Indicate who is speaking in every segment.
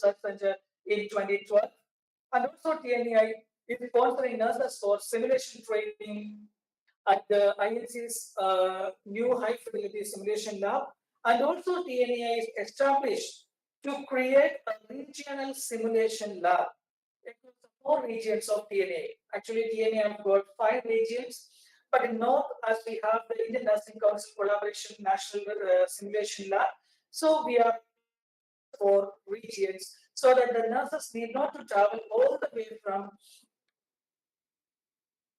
Speaker 1: Research Center in 2012. And also TNEI is sponsoring nurses for simulation training at the INC's new high fidelity simulation lab. And also TNEI is established to create a regional simulation lab across the 4 regions of TNA. Actually, TNA have got 5 regions, but in North, as we have the Indian Nursing Council Collaboration National Simulation Lab, so we are 4 regions so that the nurses need not to travel all the way from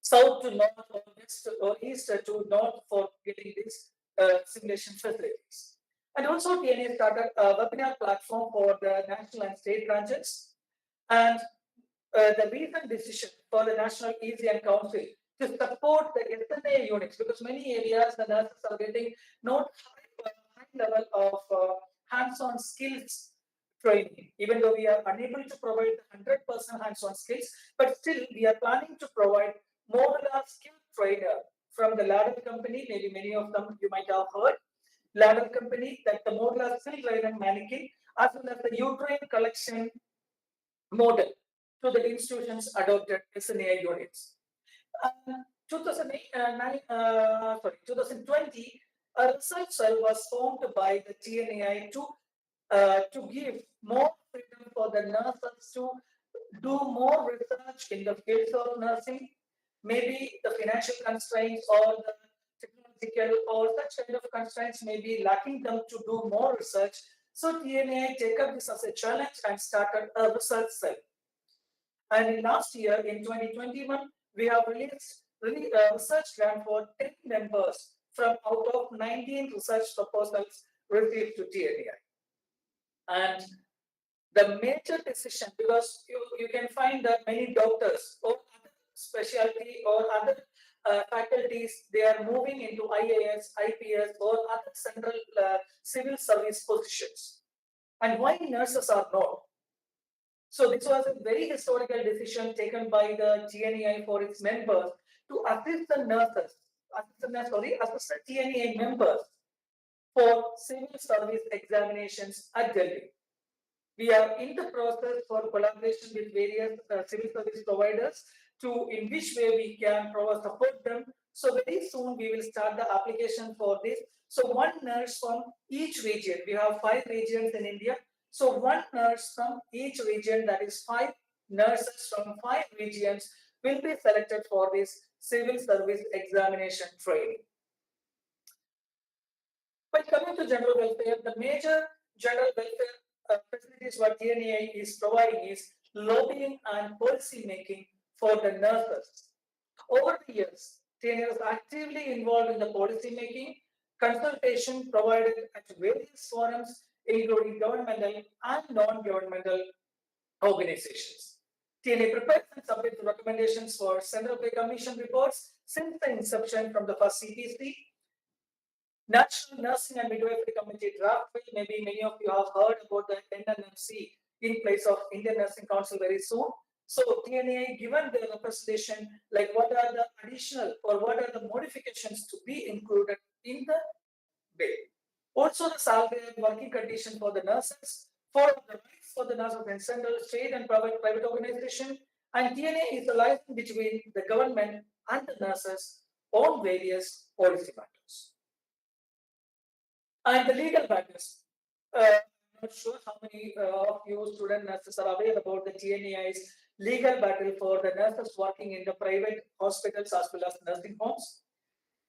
Speaker 1: south to north or west or east to north for getting these simulation facilities. And also, TNA started a webinar platform for the national and state branches. And the recent decision for the National ECN Council to support the SNA units, because many areas the nurses are getting not high level of hands-on skills training, even though we are unable to provide 100% hands-on skills, but still we are planning to provide modular skill trainer from the Ladder company. Maybe many of them you might have heard. Ladder company, that the modular skill trainer mannequin, as well as the uterine collection model to the institutions adopted SNAI units. 2020, a research cell was formed by the TNAI to give more freedom for the nurses to do more research in the fields of nursing. Maybe the financial constraints or the technological or such kind of constraints may be lacking them to do more research. So TNAI take up this as a challenge and started a research cell. And in last year, in 2021, we have released a research grant for 10 members from out of 19 research proposals received to TNAI. And the major decision, because you can find that many doctors or other specialty or other faculties, they are moving into IAS, IPS or other central civil service positions. And why nurses are not? So this was a very historical decision taken by the TNEI for its members to assist the nurses, assist the TNEI members for civil service examinations at Delhi. We are in the process for collaboration with various civil service providers to in which way we can support them. So very soon we will start the application for this. So one nurse from each region, we have 5 regions in India. So one nurse from each region, that is 5 nurses from 5 regions, will be selected for this civil service examination training. But coming to general welfare, the major general welfare facilities what TNAI is providing is lobbying and policy making for the nurses. Over the years, TNAI is actively involved in the policy making, consultation provided at various forums, including governmental and non-governmental organizations. TNAI prepares and submits recommendations for Central Pay Commission reports since the inception from the first CPC. National Nursing and Midwifery Committee draft bill, maybe many of you have heard about the NNMC in place of Indian Nursing Council very soon. So TNAI given the representation, like what are the additional or what are the modifications to be included in the bill. Also the salary and working condition for the nurses, for the rights for the nurses in central, state and private organization, and TNAI is the liaison between the government and the nurses on various policy matters. And the legal matters. I'm not sure how many of you student nurses are aware about the TNAI's legal battle for the nurses working in the private hospitals as well as nursing homes.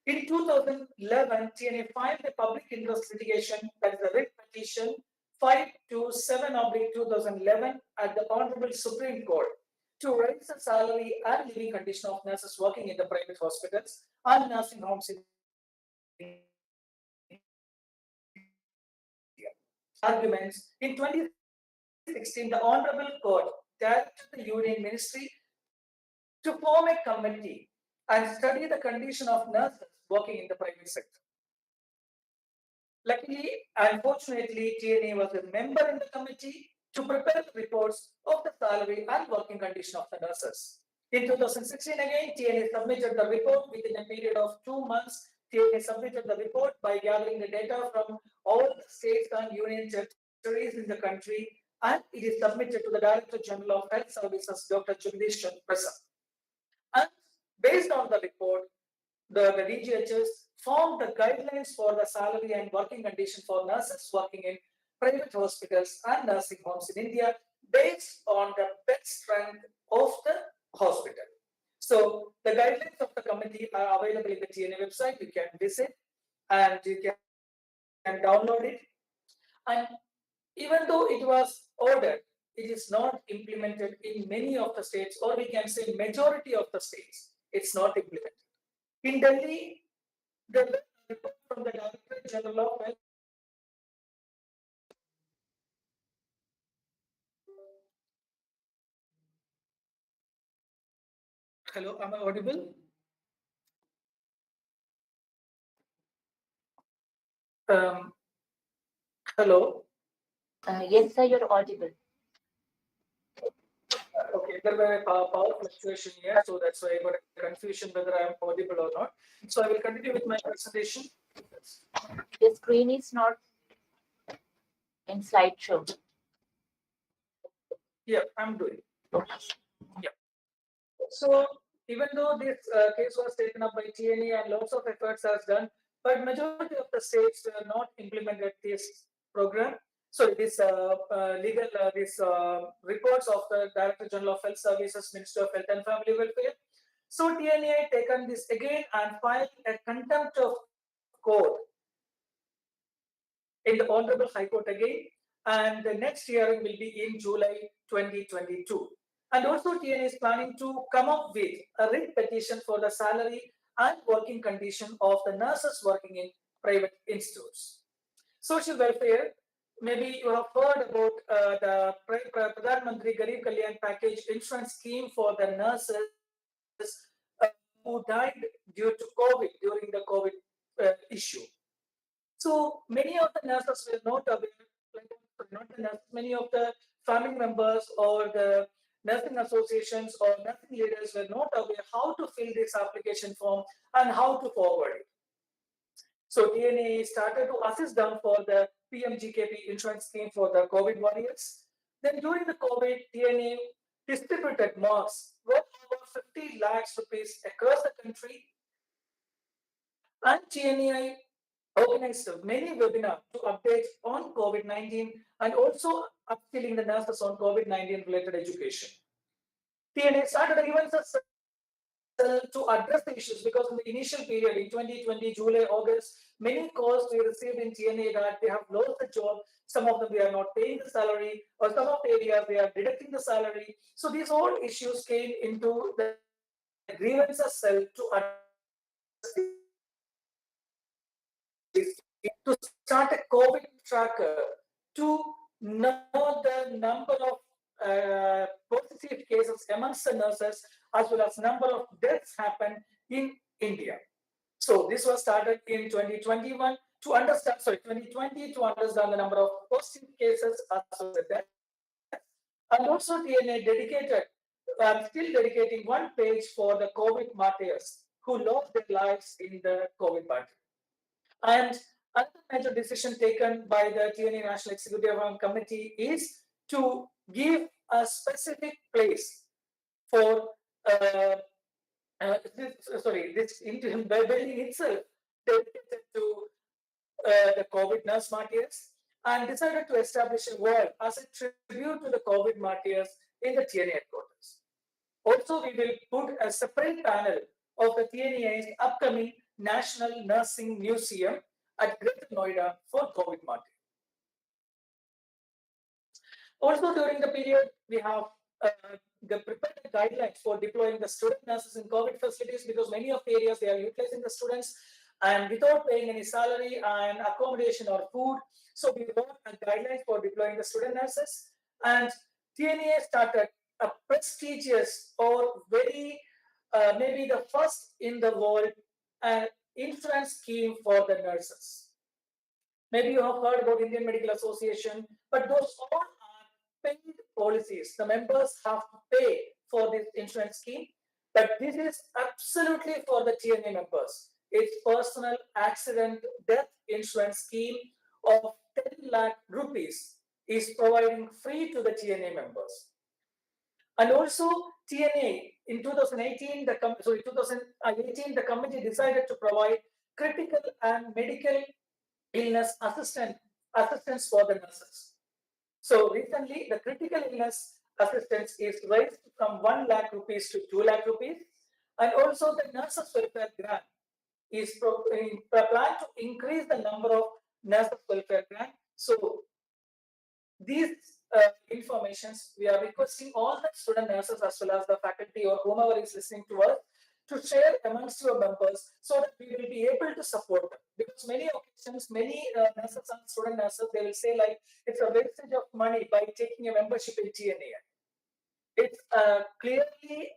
Speaker 1: In 2011, TNAI filed a public interest litigation, that is a writ petition 527/2011 at the Honorable Supreme Court to raise the salary and living condition of nurses working in the private hospitals and nursing homes in arguments. In 2016, the Honorable Court directed the Union Ministry to form a committee and study the condition of nurses working in the private sector. Luckily, unfortunately, TNAI was a member in the committee to prepare reports of the salary and working condition of the nurses. In 2016, again, TNAI submitted the report within a period of 2 months. TNAI submitted the report by gathering the data from all the states and union territories in the country and it is submitted to the Director General of Health Services, Dr. Jagdish Prasad. And based on the report, the DGHS formed the guidelines for the salary and working condition for nurses working in private hospitals and nursing homes in India based on the bed strength of the hospital. So the guidelines of the committee are available in the TNA website. You can visit and you can download it. And even though it was ordered, it is not implemented in many of the states, or we can say majority of the states. It's not implemented. In Delhi, the report from the Director General of Health. Hello, am I audible? Um, hello.
Speaker 2: Yes, sir, you're audible.
Speaker 1: Okay, there were a power fluctuation here, so that's why I got a confusion whether I am audible or not. So I will continue with my presentation.
Speaker 2: The screen is not in slideshow.
Speaker 1: Yeah, I'm doing.
Speaker 2: Okay.
Speaker 1: Yeah. So even though this case was taken up by TNA and lots of efforts has done, but majority of the states not implemented this program. So this legal this reports of the Director General of Health Services, Minister of Health and Family Welfare. So TNA taken this again and filed a contempt of court in the Honorable High Court again, and the next hearing will be in July 2022. And also TNA is planning to come up with a writ petition for the salary and working condition of the nurses working in private institutes. Social welfare, maybe you have heard about the Pradhan Mantri Garib Kalyan package insurance scheme for the nurses uh, who died due to COVID during the COVID issue. So many of the nurses were not aware, like not the nurses, many of the family members or the nursing associations or nursing leaders were not aware how to fill this application form and how to forward it. So TNA started to assist them for the PMGKP insurance scheme for the COVID warriors. Then during the COVID, TNA distributed masks worth over 50 lakhs rupees across the country, and TNA organized many webinars to update on COVID-19 and also upskilling the nurses on COVID-19 related education. TNA started events to address the issues because in the initial period in 2020, July, August, many calls we received in TNA that they have lost the job. Some of them they are not paying the salary, or some of the areas they are deducting the salary. So these all issues came into the grievances cell to address to start a COVID tracker to know the number of positive cases amongst the nurses as well as number of deaths happen in India. So this was started in 2021 to understand, 2020 to understand the number of positive cases as well as deaths. And also TNA dedicated, I'm still dedicating one page for the COVID martyrs who lost their lives in the COVID pandemic. And another major decision taken by the TNA National Executive Committee is to give a specific place for this interim building itself dedicated to the COVID nurse martyrs, and decided to establish a wall as a tribute to the COVID martyrs in the TNA headquarters. Also, we will put a separate panel of the TNA's upcoming National Nursing Museum at Greater Noida for COVID martyrs. Also, during the period, we have the prepared guidelines for deploying the student nurses in COVID facilities, because many of the areas they are utilizing the students and without paying any salary and accommodation or food. So we wrote a guidelines for deploying the student nurses, and TNA started a prestigious or very maybe the first in the world insurance scheme for the nurses. Maybe you have heard about Indian Medical Association, but those all are paid policies. The members have to pay for this insurance scheme, but this is absolutely for the TNA members. It's personal accident death insurance scheme of 10 lakh rupees is providing free to the TNA members. And also TNA in 2018, the committee decided to provide critical and medical illness assistance for the nurses. So recently, the critical illness assistance is raised from 1 lakh rupees to 2 lakh rupees, and also the nurses welfare grant is planned to increase the number of nurses welfare grant. So these informations, we are requesting all the student nurses as well as the faculty or whomever is listening to us to share amongst your members so that we will be able to support them. Because many occasions, many nurses and student nurses, they will say like, it's a wastage of money by taking a membership in TNA. It's clearly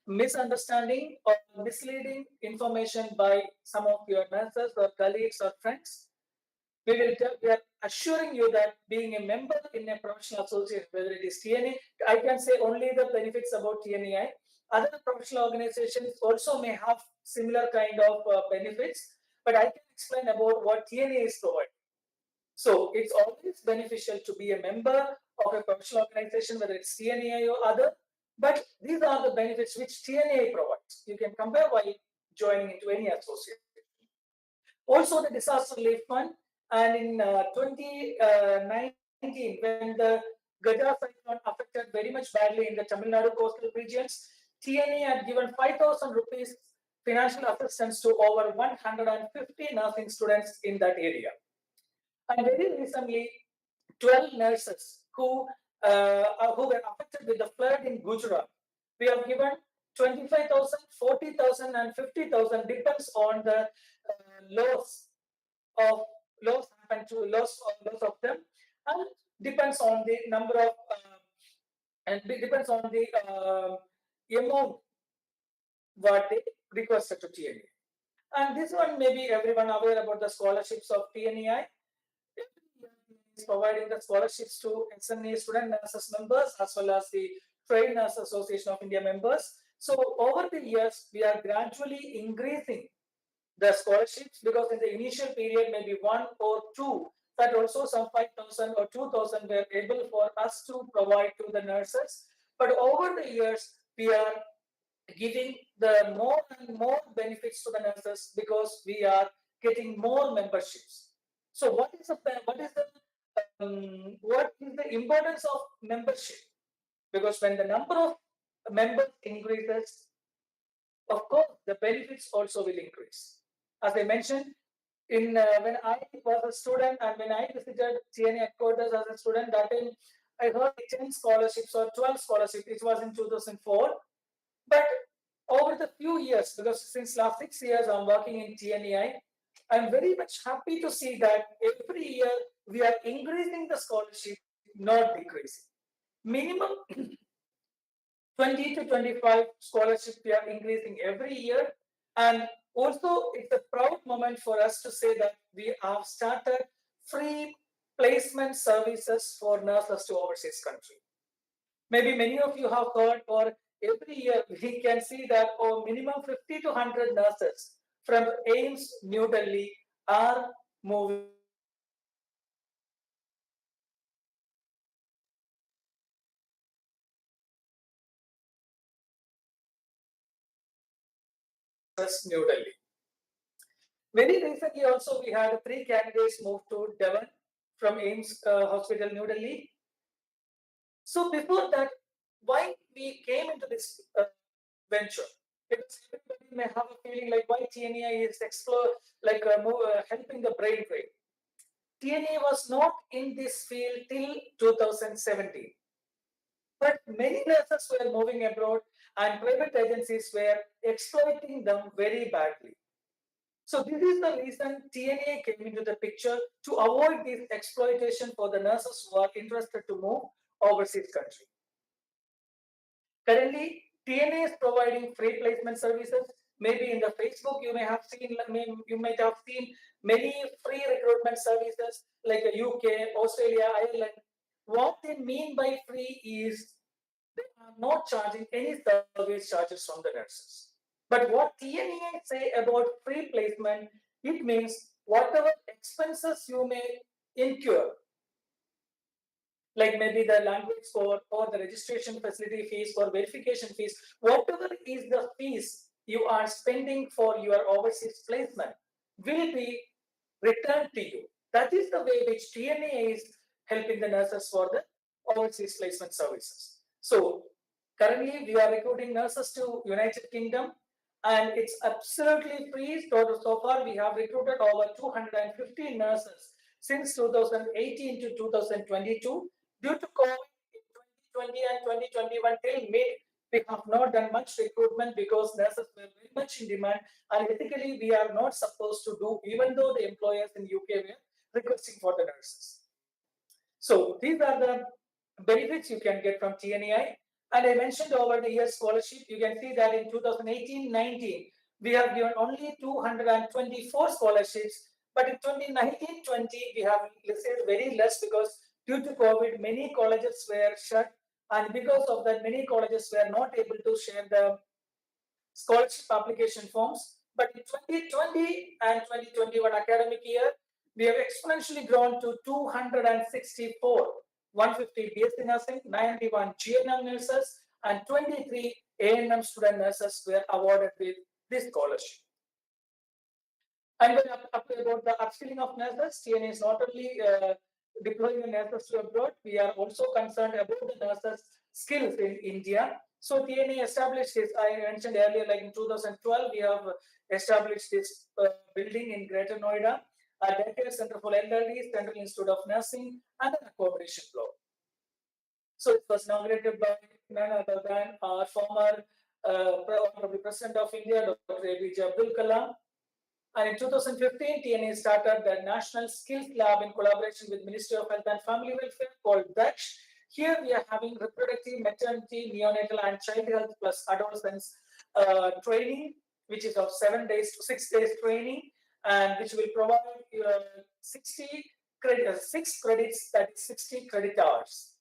Speaker 1: misunderstanding or misleading information by some of your nurses or colleagues or friends. We are assuring you that being a member in a professional association, whether it is TNA, I can say only the benefits about TNAI. Other professional organizations also may have similar kind of benefits, but I can explain about what TNA is providing. So it's always beneficial to be a member of a professional organization, whether it's TNAI or other, but these are the benefits which TNA provides. You can compare while joining into any association. Also the disaster relief fund, and in 2019, when the Gaja cyclone affected very much badly in the Tamil Nadu coastal regions, TNA had given 5,000 rupees financial assistance to over 150 nursing students in that area. And very recently, 12 nurses who were affected with the flood in Gujarat, we have given 25,000, 40,000, and 50,000, depends on the loss of them, and depends on the number of and it depends on the amount what they requested to TNA. And this one, maybe everyone aware about the scholarships of TNAI. Is providing the scholarships to SNA student nurses members as well as the Trained Nurse Association of India members. So over the years, we are gradually increasing the scholarships, because in the initial period, maybe 1 or 2, that also some 5,000 or 2,000 were able for us to provide to the nurses. But over the years, we are giving the more and more benefits to the nurses because we are getting more memberships. So what is the importance of membership? Because when the number of members increases, of course, the benefits also will increase. As I mentioned, in when I was a student and when I visited TNA headquarters as a student, that time I heard 10 scholarships or 12 scholarships. It was in 2004. But over the few years, because since last 6 years I'm working in TNAI, I'm very much happy to see that every year we are increasing the scholarship, not decreasing. Minimum 20 to 25 scholarships we are increasing every year. And also it's a proud moment for us to say that we have started free placement services for nurses to overseas country. Maybe many of you have heard, or every year we can see that minimum 50 to 100 nurses from AIIMS New Delhi are moving New Delhi. Very recently also we had 3 candidates move to Devon from AIIMS Hospital New Delhi. So before that, why we came into this venture? Because everybody may have a feeling like why TNAI is helping the brain drain. TNA was not in this field till 2017. But many nurses were moving abroad and private agencies were exploiting them very badly. So this is the reason TNA came into the picture, to avoid this exploitation for the nurses who are interested to move overseas country. Currently, TNA is providing free placement services. Maybe in the Facebook you may have seen, you might have seen many free recruitment services like the UK, Australia, Ireland. What they mean by free is they are not charging any service charges from the nurses. But what TNA say about free placement, it means whatever expenses you may incur like maybe the language score or the registration facility fees or verification fees, whatever is the fees you are spending for your overseas placement will be returned to you. That is the way which TNA is helping the nurses for the overseas placement services. So currently we are recruiting nurses to United Kingdom, and it's absolutely free. So far we have recruited over 250 nurses since 2018 to 2022. Due to COVID in 2020 and 2021 till May, we have not done much recruitment because nurses were very much in demand, and ethically we are not supposed to do, even though the employers in UK were requesting for the nurses. So these are the benefits you can get from TNAI. And I mentioned over the years scholarship, you can see that in 2018-19, we have given only 224 scholarships, but in 2019-20, we have received very less because due to COVID, many colleges were shut, and because of that, many colleges were not able to share the scholarship application forms. But in 2020 and 2021 academic year, we have exponentially grown to 264, 150 BSc nursing, 91 GNM nurses, and 23 ANM student nurses were awarded with this scholarship. And when up about the upskilling of nurses, TNA is not only deploying the nurses to abroad, we are also concerned about the nurses' skills in India. So TNA established this, I mentioned earlier, like in 2012, we have established this building in Greater Noida, a daycare center for elderly, Central Institute of Nursing, and an accommodation block. So it was inaugurated by none other than our former President of India, Dr. APJ Abdul Kalam. And in 2015, TNA started the National Skills Lab in collaboration with Ministry of Health and Family Welfare called DAKSH. Here we are having reproductive, maternity, neonatal, and child health plus adolescence training, which is of 7 days to 6 days training, and which will provide 6 credits, that is 60 credit hours.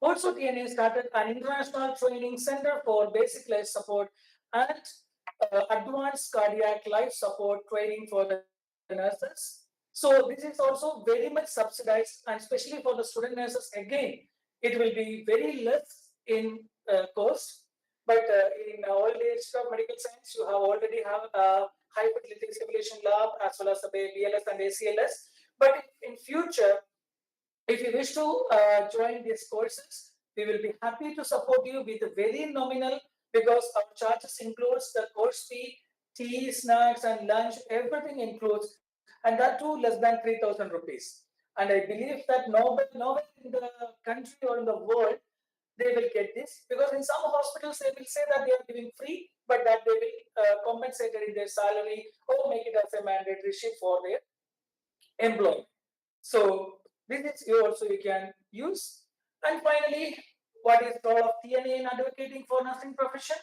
Speaker 1: Also, TNA started an international training center for basic life support and advanced cardiac life support training for the nurses. So this is also very much subsidized, and especially for the student nurses, again, it will be very less in cost. But in old age of medical science, you have already have a high fertility simulation lab as well as the BLS and ACLS. But in future, if you wish to join these courses, we will be happy to support you with a very nominal, because our charges includes the course fee, tea, snacks, and lunch, everything includes, and that too less than 3,000 rupees. And I believe that nowhere in the country or in the world they will get this, because in some hospitals they will say that they are giving free, but that they will compensate it in their salary or make it as a mandatory shift for their employee. So this is you can use. And finally, what is the role of TNA in advocating for nursing profession?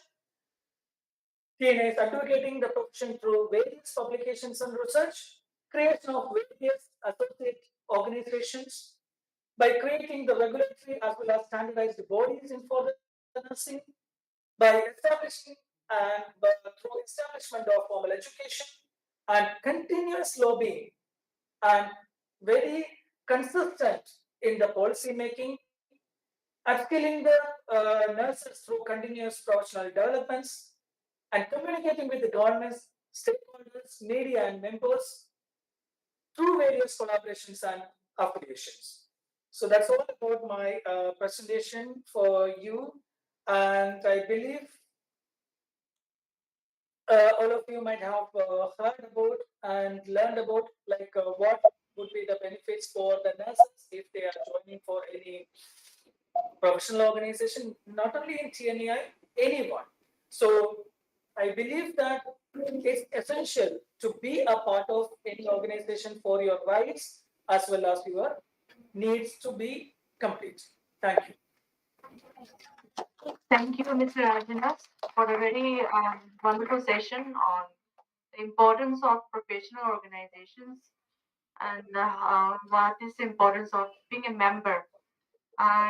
Speaker 1: TNA is advocating the profession through various publications and research, creation of various associate organizations, by creating the regulatory as well as standardized bodies in for the nursing, by establishing and through establishment of formal education and continuous lobbying, and very consistent in the policy making, upskilling the nurses through continuous professional developments, and communicating with the governments, stakeholders, media, and members through various collaborations and affiliations. So that's all about my presentation for you, and I believe all of you might have heard about and learned about like what would be the benefits for the nurses if they are joining for any professional organization, not only in TNEI, anyone. So I believe that it's essential to be a part of any organization for your rights as well as your needs to be complete. Thank you.
Speaker 3: Thank you, Mr. Rajanas, for a very wonderful session on the importance of professional organizations and what is the importance of being a member.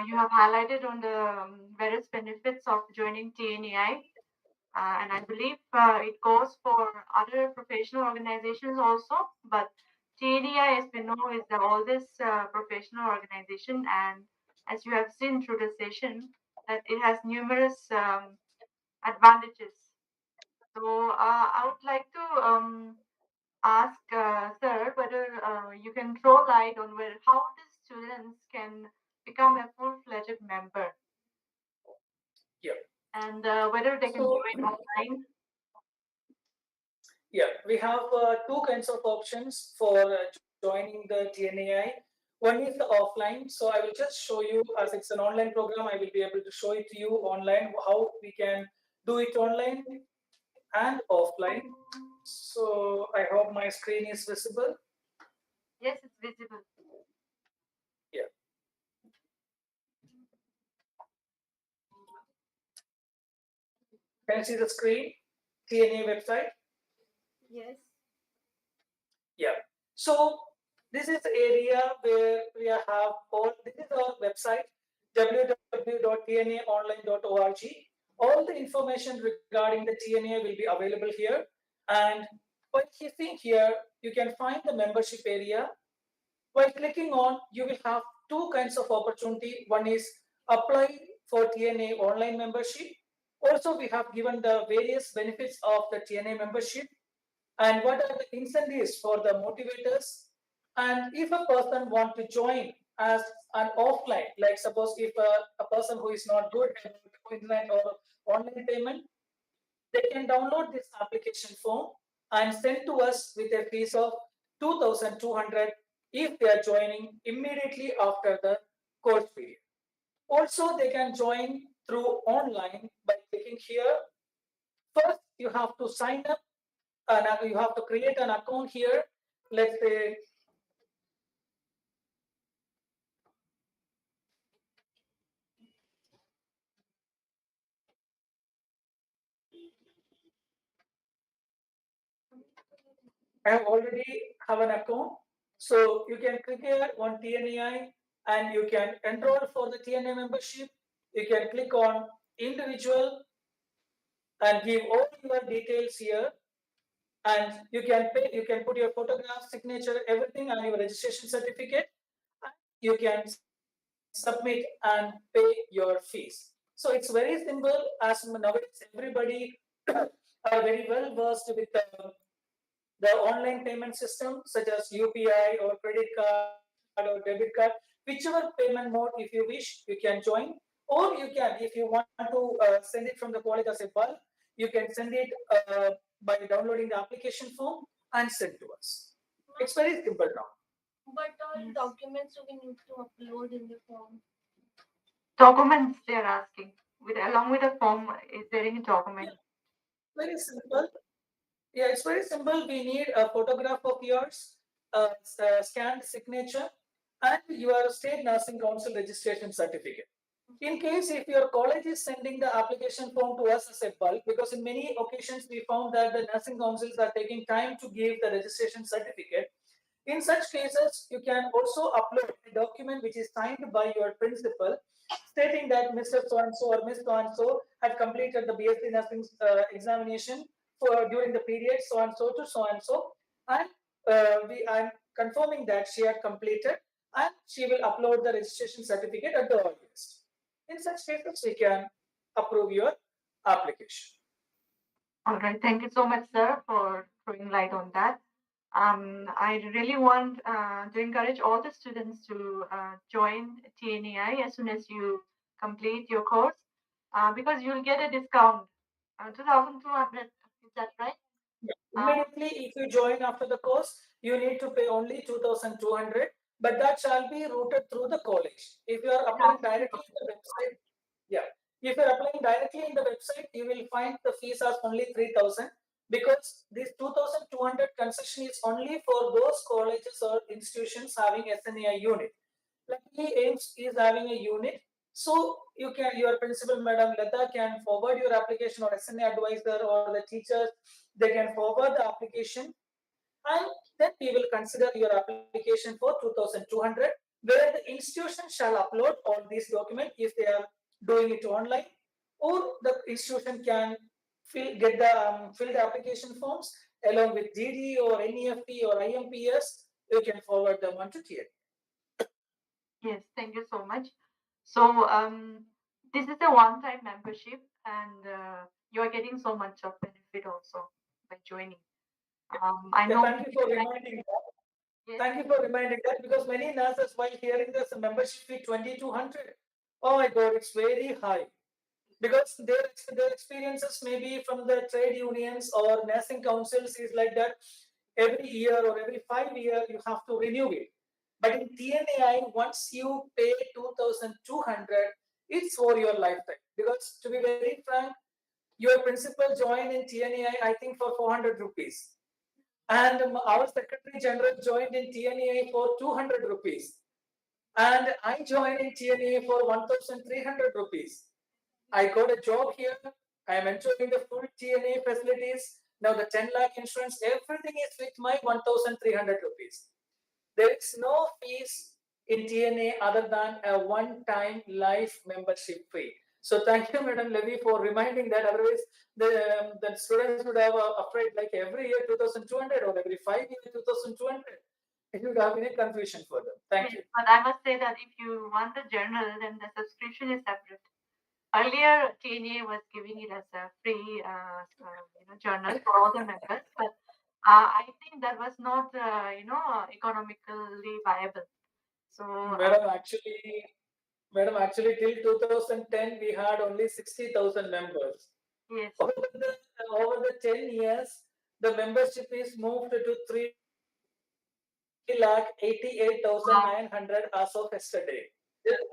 Speaker 3: You have highlighted on the various benefits of joining TNEI, and I believe it goes for other professional organizations also. But TNEI, as we know, is the oldest professional organization, and as you have seen through the session, that it has numerous advantages. So I would like to ask sir whether you can throw light on how the students can become a full-fledged member.
Speaker 1: Yeah.
Speaker 3: And whether they can
Speaker 1: So,
Speaker 3: join online.
Speaker 1: yeah, we have two kinds of options for joining the TNAI. One is the offline. So I will just show you, as it's an online program, I will be able to show it to you online, how we can do it online and offline. So I hope my screen is visible.
Speaker 3: Yes, it's visible.
Speaker 1: Yeah. Can you see the screen? TNA website?
Speaker 3: Yes.
Speaker 1: Yeah. So this is the area where we have all, this is our website, www.tnaonline.org. All the information regarding the TNA will be available here. And by clicking here, you can find the membership area. By clicking on, you will have two kinds of opportunity. One is apply for TNA online membership. Also, we have given the various benefits of the TNA membership and what are the incentives for the motivators. And if a person want to join as an offline, like suppose if a person who is not good at internet or online payment, they can download this application form and send to us with a fees of 2,200 if they are joining immediately after the course period. Also, they can join through online by clicking here. First, you have to sign up and you have to create an account here. Let's say I have already have an account. So you can click here on TNAI and you can enroll for the TNA membership. You can click on individual and give all your details here. And you can pay, you can put your photograph, signature, everything, and your registration certificate. And you can submit and pay your fees. So it's very simple, as nowadays everybody are very well versed with the online payment system such as UPI or credit card or debit card, whichever payment mode if you wish, you can join. Or you can, if you want to send it from the college as a bulk, you can send it by downloading the application form and send to us. It's very simple now.
Speaker 4: But all
Speaker 3: Yes.
Speaker 4: documents do we need to upload in the form?
Speaker 3: Documents they are asking. Along with the form, is there any document?
Speaker 1: Very simple. Yeah, it's very simple. We need a photograph of yours, a scanned signature, and your state nursing council registration certificate. In case if your college is sending the application form to us as a bulk, because in many occasions we found that the nursing councils are taking time to give the registration certificate. In such cases, you can also upload a document which is signed by your principal stating that Mr. So-and-so or Ms. So-and-so had completed the BSc nursing examination for during the period so-and-so to so-and-so. And I'm confirming that she had completed and she will upload the registration certificate at the earliest. In such cases, we can approve your application.
Speaker 3: All right. Thank you so much, sir, for throwing light on that. I really want to encourage all the students to join TNAI as soon as you complete your course, because you'll get a discount, 2,200. Is that right?
Speaker 1: Immediately, if you join after the course, you need to pay only 2,200, but that shall be routed through the college. If you are applying directly in the website, yeah. If you are applying directly in the website, you will find the fees are only 3,000 because this 2,200 concession is only for those colleges or institutions having SNAI unit. Luckily, AIMS is having a unit. So you can, your principal, Madam Lata, can forward your application or SNA advisor or the teachers, they can forward the application and then we will consider your application for 2,200 where the institution shall upload all these documents if they are doing it online or the institution can fill the application forms along with DD or NEFT or IMPS, you can forward them on to TN.
Speaker 3: Yes, thank you so much. So this is a one-time membership, and you are getting so much of benefit also by joining. I
Speaker 1: Yeah,
Speaker 3: know.
Speaker 1: thank you for reminding that.
Speaker 3: Yes.
Speaker 1: Thank you for reminding that, because many nurses, while hearing this membership fee 2,200, oh my God, it's very high. Because their experiences maybe from the trade unions or nursing councils is like that. Every year or every 5 years you have to renew it. But in TNAI, once you pay 2,200, it's for your lifetime. Because to be very frank, your principal joined in TNAI, I think for 400 rupees. And our Secretary General joined in TNAI for 200 rupees. And I joined in TNAI for 1,300 rupees. I got a job here. I am enjoying the full TNA facilities. Now the 10 lakh insurance, everything is with my 1,300 rupees. There is no fees in TNA other than a one-time life membership fee. So thank you, Madam Levy, for reminding that. Otherwise, the students would have afraid like every year 2,200 or every 5 years 2,200. It would have been a confusion for them. Thank you.
Speaker 3: But I must say that if you want the journal, then the subscription is separate. Earlier, TNA was giving it as a free, journal for all the members, but I think that was not, economically viable. So,
Speaker 1: Madam, actually, till 2010, we had only 60,000 members.
Speaker 3: yes,
Speaker 1: Over the 10 years, the membership is moved to 3,88,900 as of yesterday.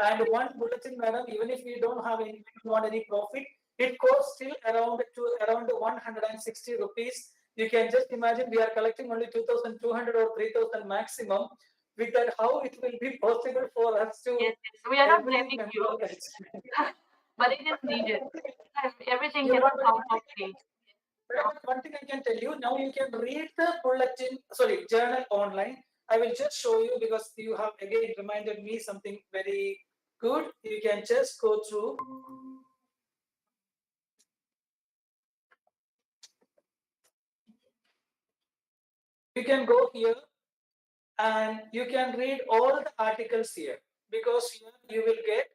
Speaker 1: And one bulletin, madam, even if we don't want any profit, it costs still around 160 rupees. You can just imagine we are collecting only 2,200 or 3,000 maximum. With that, how it will be possible for us to?
Speaker 3: yes, we are not
Speaker 1: every
Speaker 3: blaming
Speaker 1: member
Speaker 3: you,
Speaker 1: gets-
Speaker 3: but it is needed. Everything
Speaker 1: You know,
Speaker 3: cannot come for
Speaker 1: but
Speaker 3: free.
Speaker 1: one thing I can tell you, now you can read the bulletin, journal online. I will just show you, because you have again reminded me something very good. You can just go through. You can go here and you can read all the articles here, because here you will get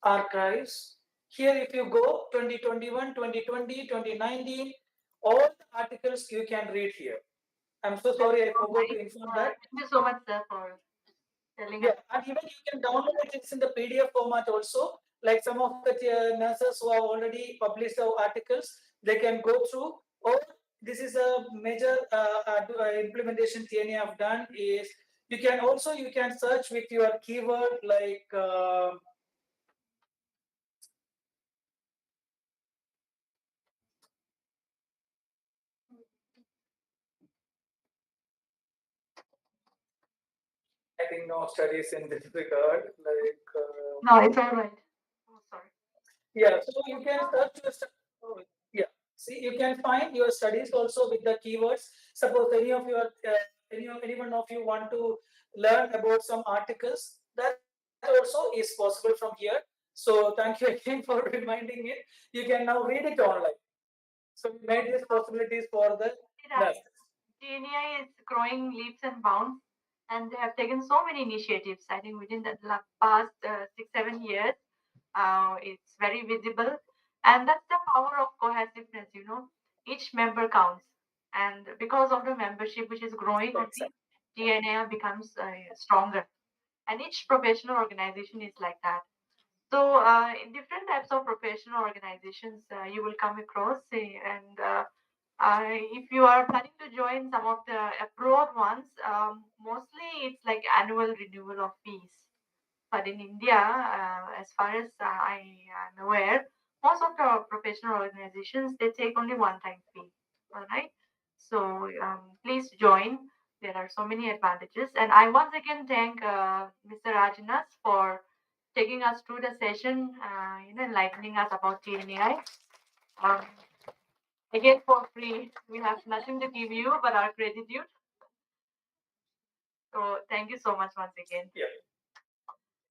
Speaker 1: archives. Here, if you go 2021, 2020, 2019, all the articles you can read here. I'm so sorry, I forgot to inform that.
Speaker 3: Thank you so much, sir, for telling
Speaker 1: Yeah,
Speaker 3: us.
Speaker 1: and even you can download it. It's in the PDF format also. Like some of the nurses who have already published the articles, they can go through. Or this is a major implementation TNA have done is you can search with your keyword like. I think no studies in this regard. Like
Speaker 3: No, it's all right. Oh, sorry.
Speaker 1: yeah, so you can search yeah. See, you can find your studies also with the keywords. Suppose anyone of you want to learn about some articles, that also is possible from here. So thank you again for reminding it. You can now read it online. So we made these possibilities for the nurses.
Speaker 3: TNI is growing leaps and bounds, and they have taken so many initiatives. I think within the past 6-7 years, it's very visible, and that's the power of cohesiveness. Each member counts, and because of the membership which is growing, only TNI becomes stronger. And each professional organization is like that. So, in different types of professional organizations, you will come across, and if you are planning to join some of the abroad ones, mostly it's like annual renewal of fees. But in India, as far as I am aware, most of the professional organizations they take only one-time fee. All right. So please join. There are so many advantages, and I once again thank Mr. Rajanas for taking us through the session, enlightening us about TNAI. Um, Again, for free, we have nothing to give you but our gratitude. So thank you so much once again.
Speaker 1: Yeah.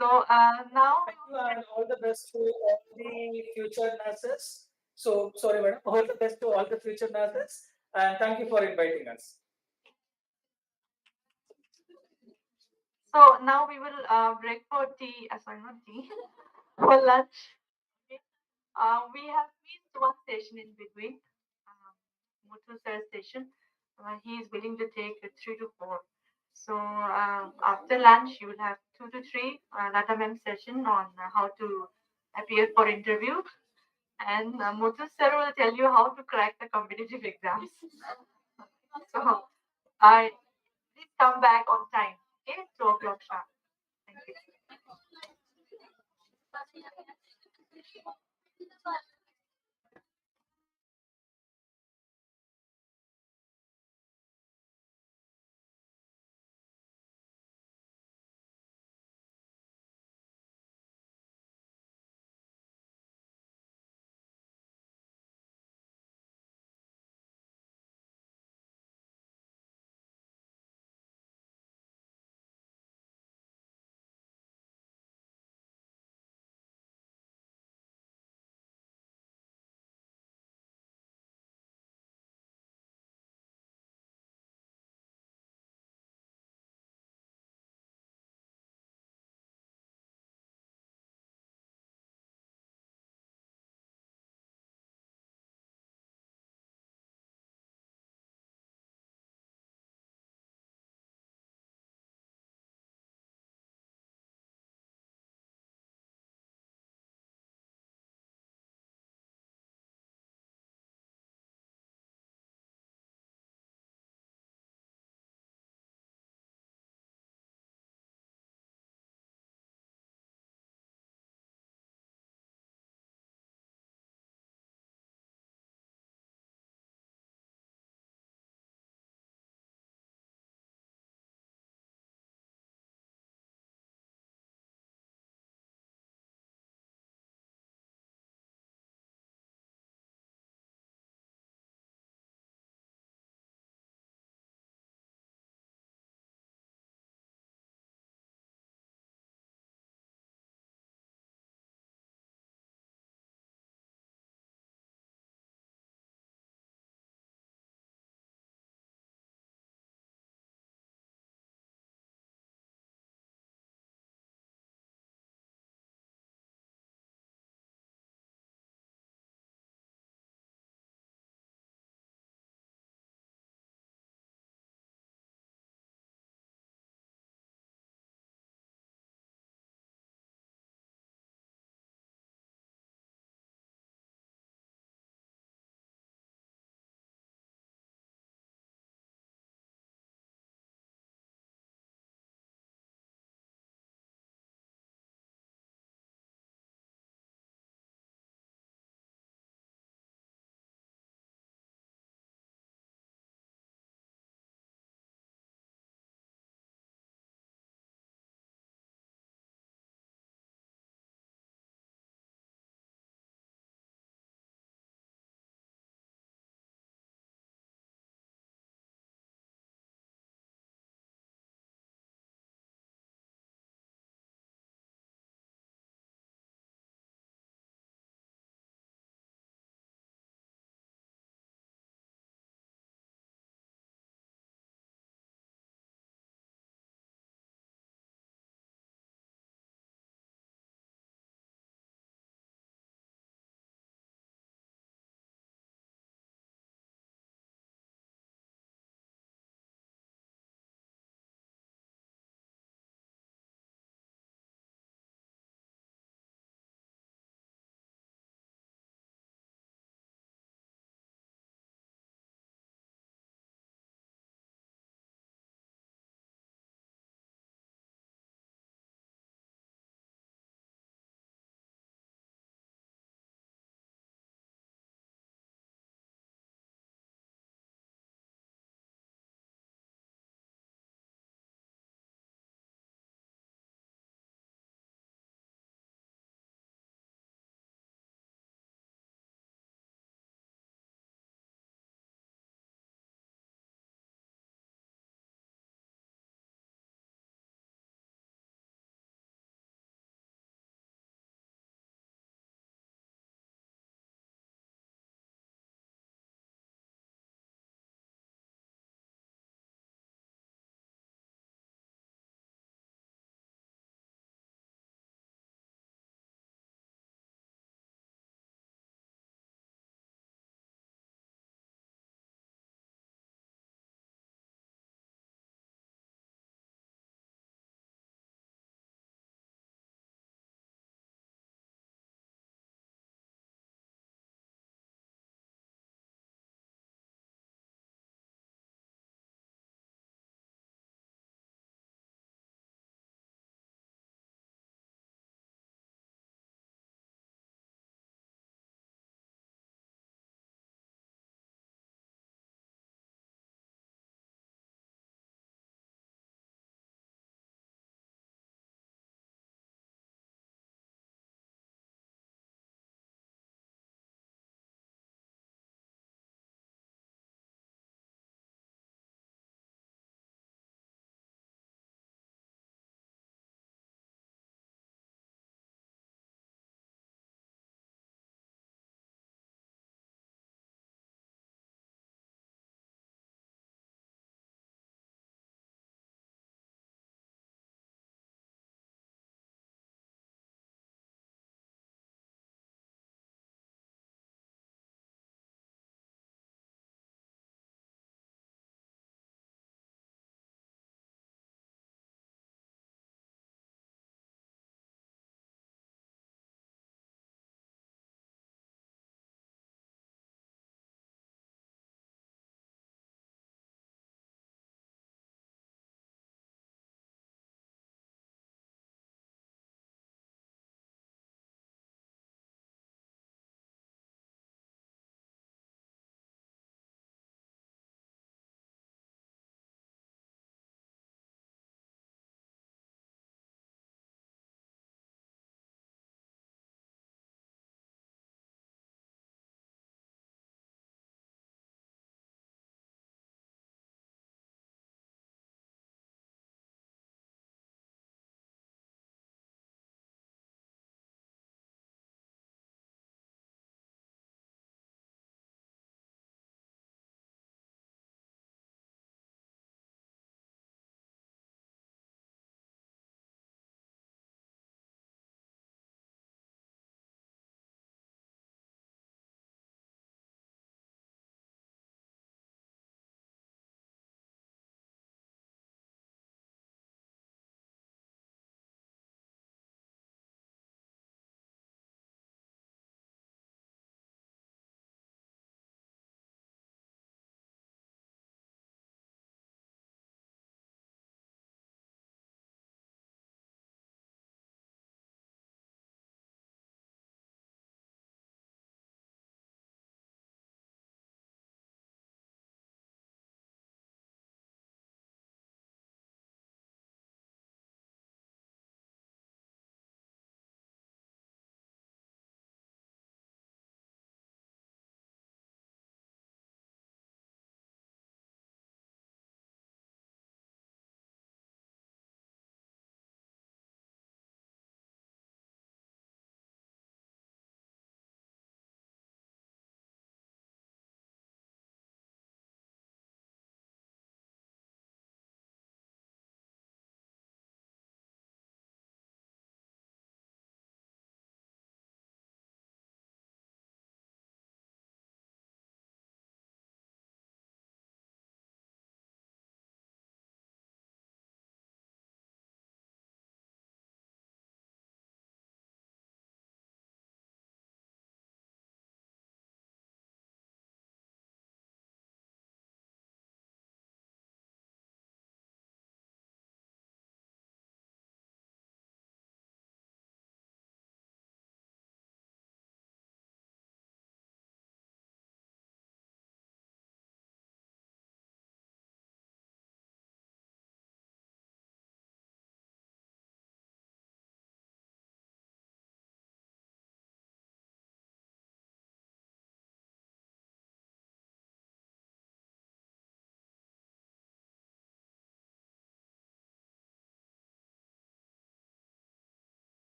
Speaker 3: So now,
Speaker 1: Thank you, and all the best to all the future nurses. So sorry, madam. All the best to all the future nurses, and thank you for inviting us.
Speaker 3: So now we will break for tea. Sorry, not tea. For lunch. Okay. We have missed one session in between. Muthu sir session. He is willing to take 3 to 4. So after lunch, you will have 2 to 3 Lata ma'am session on how to appear for interview, and Muthu sir will tell you how to crack the competitive exams. So I please come back on time. Okay, 2 o'clock sharp. Thank you.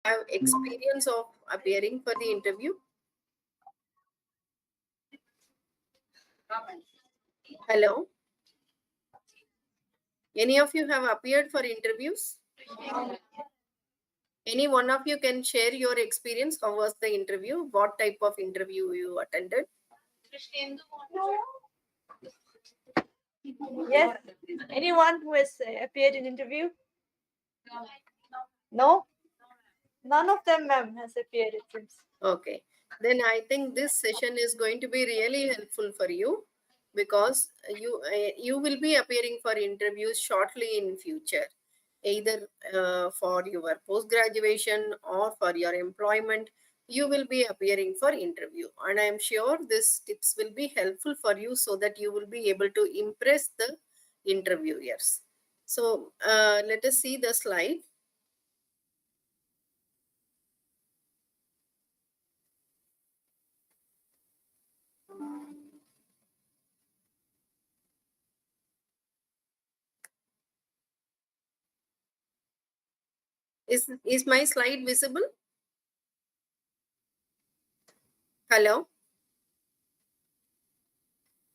Speaker 5: have experience of appearing for the interview? Hello? Any of you have appeared for interviews? Any one of you can share your experience? How was the interview? What type of interview you attended?
Speaker 6: Yes. Anyone who has appeared in interview? No? None of them, ma'am, has appeared, it seems.
Speaker 5: Okay. Then I think this session is going to be really helpful for you because you will be appearing for interviews shortly in future, either for your post graduation or for your employment. You will be appearing for interview, and I am sure this tips will be helpful for you so that you will be able to impress the interviewers. So let us see the slide. Is my slide visible? Hello?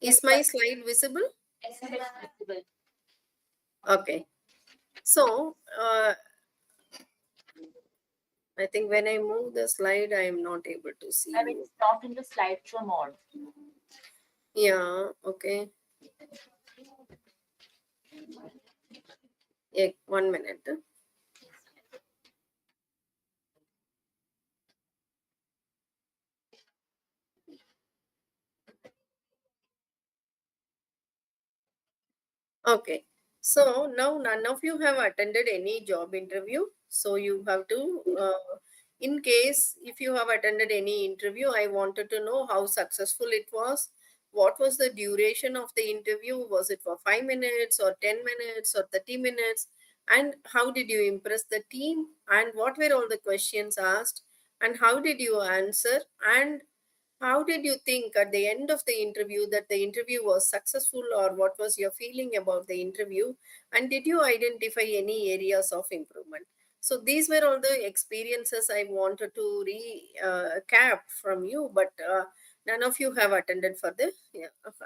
Speaker 5: Is my slide visible?
Speaker 2: Yes, it's visible.
Speaker 5: Okay. So, I think when I move the slide, I am not able to see.
Speaker 2: I mean,
Speaker 5: you.
Speaker 2: it's not in the slideshow mode.
Speaker 5: Yeah, okay. Yeah, 1 minute. Okay. So now none of you have attended any job interview. So you have to, in case if you have attended any interview, I wanted to know how successful it was. What was the duration of the interview? Was it for 5 minutes or 10 minutes or 30 minutes? And how did you impress the team? And what were all the questions asked? And how did you answer? And how did you think at the end of the interview that the interview was successful, or what was your feeling about the interview? And did you identify any areas of improvement? So these were all the experiences I wanted to recap from you, but none of you have attended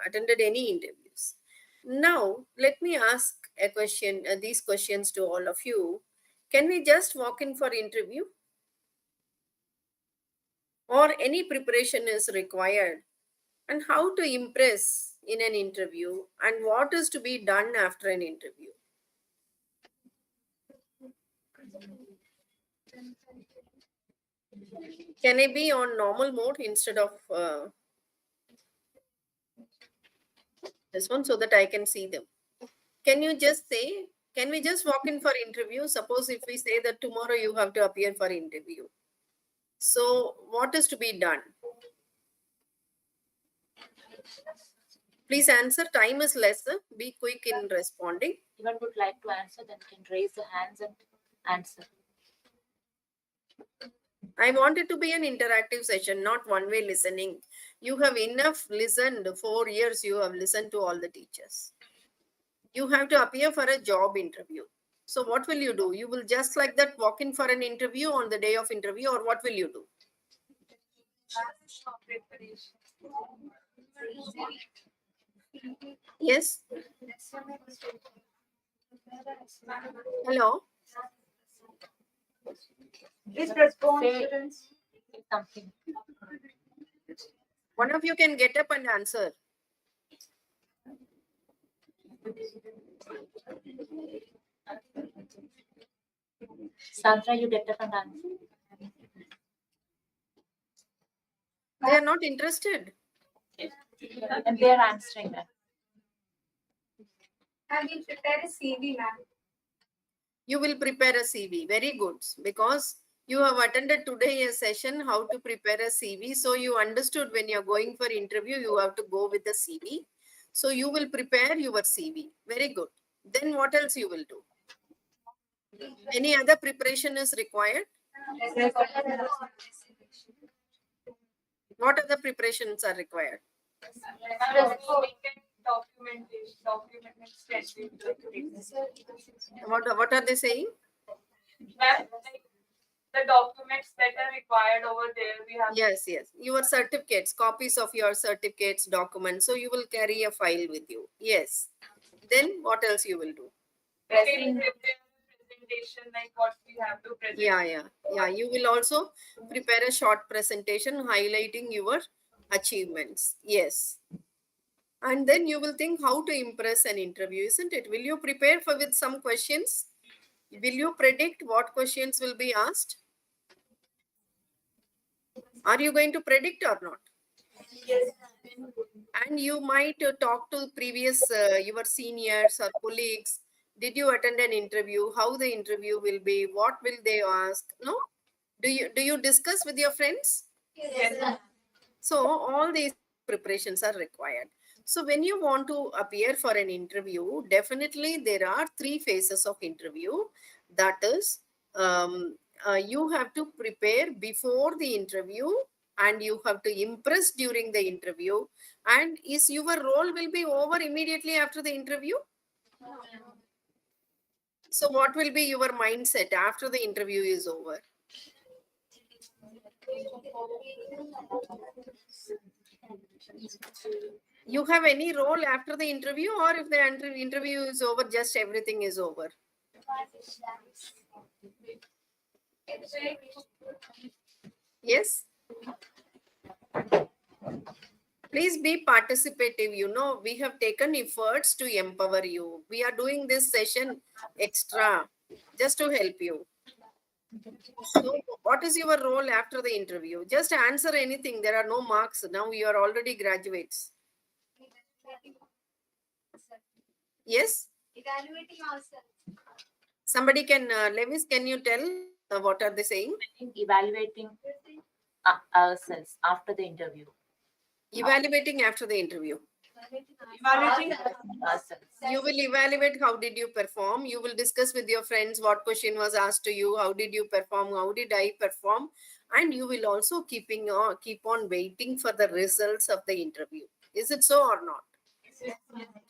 Speaker 5: attended any interviews. Now let me ask a question. These questions to all of you. Can we just walk in for interview? Or any preparation is required, and how to impress in an interview, and what is to be done after an interview? Can I be on normal mode instead of this one so that I can see them? Can you just say, can we just walk in for interview? Suppose if we say that tomorrow you have to appear for interview. So what is to be done? Please answer. Time is lesser. Be quick in responding.
Speaker 2: Anyone would like to answer, then can raise the hands and answer.
Speaker 5: I want it to be an interactive session, not one-way listening. You have enough listened. 4 years you have listened to all the teachers. You have to appear for a job interview. So what will you do? You will just like that walk in for an interview on the day of interview, or what will you do? Yes? Hello?
Speaker 6: Please respond,
Speaker 2: Say-
Speaker 6: students.
Speaker 2: Say something.
Speaker 5: One of you can get up and answer.
Speaker 2: Sandra, you get up and answer.
Speaker 5: They are not interested.
Speaker 2: And they are answering that.
Speaker 4: I will prepare a CV, ma'am.
Speaker 5: You will prepare a CV. Very good. Because you have attended today a session how to prepare a CV. So you understood when you're going for interview, you have to go with the CV. So you will prepare your CV. Very good. Then what else you will do? Any other preparation is required? What other preparations are required? What are they saying?
Speaker 3: the documents that are required over there. We have
Speaker 5: Yes, yes. Your certificates, copies of your certificates, documents. So you will carry a file with you. Yes. Then what else you will do?
Speaker 3: presentation, like what we have to present.
Speaker 5: Yeah. You will also prepare a short presentation highlighting your achievements. Yes. And then you will think how to impress an interview, isn't it? Will you prepare for with some questions? Will you predict what questions will be asked? Are you going to predict or not? And you might talk to previous your seniors or colleagues. Did you attend an interview? How the interview will be? What will they ask? No? Do you discuss with your friends?
Speaker 3: Yes.
Speaker 5: So all these preparations are required. So when you want to appear for an interview, definitely there are 3 phases of interview. That is, you have to prepare before the interview, and you have to impress during the interview. And is your role will be over immediately after the interview? So what will be your mindset after the interview is over? You have any role after the interview, or if the interview is over, just everything is over? Yes. Please be participative. We have taken efforts to empower you. We are doing this session extra just to help you. So, what is your role after the interview? Just answer anything. There are no marks. Now you are already graduates. Yes?
Speaker 4: Evaluating ourselves.
Speaker 5: Somebody can, Lewis, can you tell what are they saying?
Speaker 2: Evaluating ourselves after the interview.
Speaker 5: Evaluating after the interview.
Speaker 3: Evaluating
Speaker 2: Ourselves.
Speaker 5: You will evaluate how did you perform. You will discuss with your friends what question was asked to you, how did you perform, how did I perform, and you will also keep on waiting for the results of the interview. Is it so or not?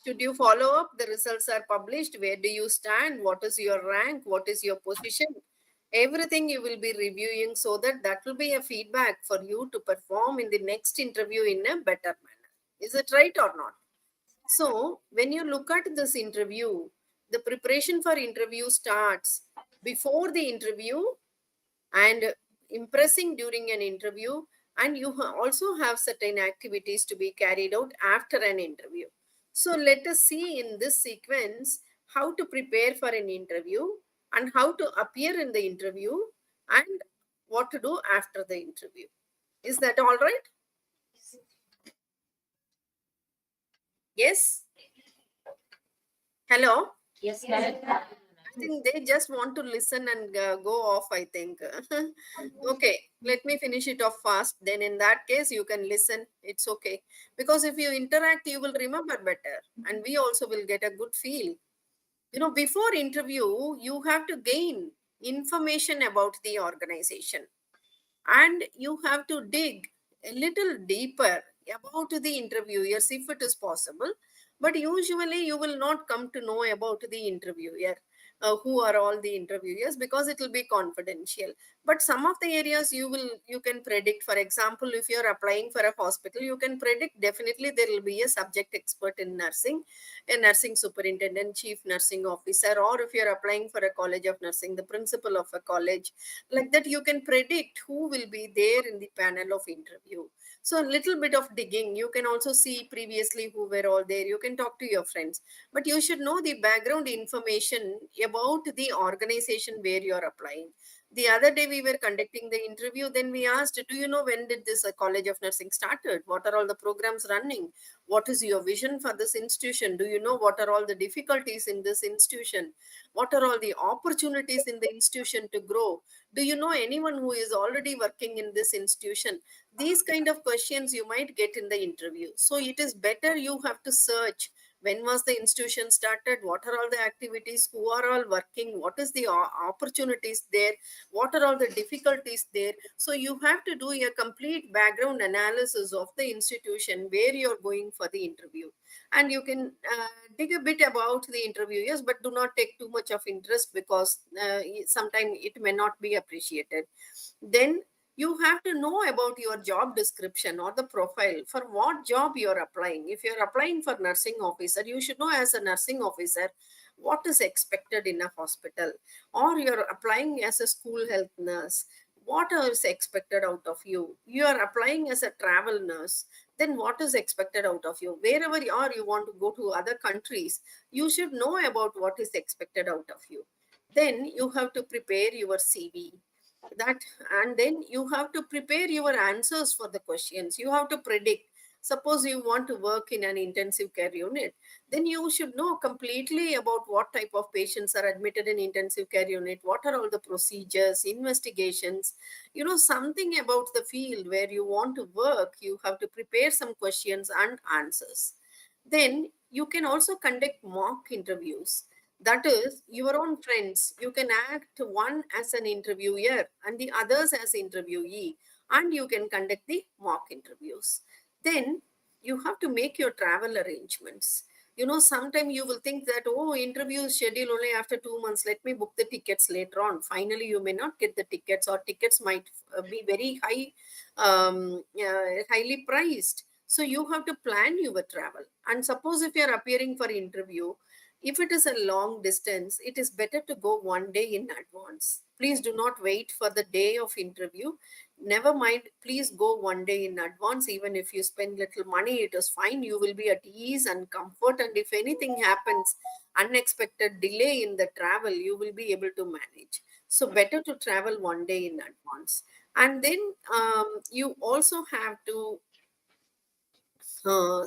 Speaker 5: Should you follow up? The results are published. Where do you stand? What is your rank? What is your position? Everything you will be reviewing, so that will be a feedback for you to perform in the next interview in a better manner. Is it right or not? So when you look at this interview, the preparation for interview starts before the interview and impressing during an interview, and you also have certain activities to be carried out after an interview. So let us see in this sequence how to prepare for an interview and how to appear in the interview and what to do after the interview. Is that all right? Yes? Hello?
Speaker 2: Yes, ma'am.
Speaker 5: I think they just want to listen and go off, I think. Okay, let me finish it off fast. Then in that case, you can listen. It's okay. Because if you interact, you will remember better. And we also will get a good feel. Before interview, you have to gain information about the organization. And you have to dig a little deeper about the interviewers if it is possible. But usually you will not come to know about the interviewer, who are all the interviewers, because it will be confidential. But some of the areas you can predict. For example, if you're applying for a hospital, you can predict definitely there will be a subject expert in nursing, a nursing superintendent, chief nursing officer, or if you're applying for a college of nursing, the principal of a college. Like that, you can predict who will be there in the panel of interview. So a little bit of digging. You can also see previously who were all there. You can talk to your friends, but you should know the background information about the organization where you're applying. The other day we were conducting the interview, then we asked, do you know when did this college of nursing started? What are all the programs running? What is your vision for this institution? Do you know what are all the difficulties in this institution? What are all the opportunities in the institution to grow? Do you know anyone who is already working in this institution? These kind of questions you might get in the interview. So it is better you have to search when was the institution started, what are all the activities, who are all working, what is the opportunities there, what are all the difficulties there. So you have to do a complete background analysis of the institution where you're going for the interview. And you can dig a bit about the interview, yes, but do not take too much of interest, because sometimes it may not be appreciated. Then you have to know about your job description or the profile for what job you're applying. If you're applying for nursing officer, you should know as a nursing officer what is expected in a hospital. Or you're applying as a school health nurse, what is expected out of you. You are applying as a travel nurse, then what is expected out of you. Wherever you are, you want to go to other countries, you should know about what is expected out of you. Then you have to prepare your CV, that, and then you have to prepare your answers for the questions. You have to predict. Suppose you want to work in an intensive care unit, then you should know completely about what type of patients are admitted in intensive care unit, what are all the procedures, investigations, something about the field where you want to work. You have to prepare some questions and answers. Then you can also conduct mock interviews. That is, your own friends, you can act one as an interviewer and the others as interviewee, and you can conduct the mock interviews. Then you have to make your travel arrangements. Sometimes you will think that, oh, interview is scheduled only after 2 months, let me book the tickets later on. Finally, you may not get the tickets, or tickets might be very high, highly priced. So you have to plan your travel. And suppose if you're appearing for interview, if it is a long distance, it is better to go one day in advance. Please do not wait for the day of interview. Never mind, please go one day in advance. Even if you spend little money, it is fine. You will be at ease and comfort. And if anything happens, unexpected delay in the travel, you will be able to manage. So better to travel one day in advance. And then you also have to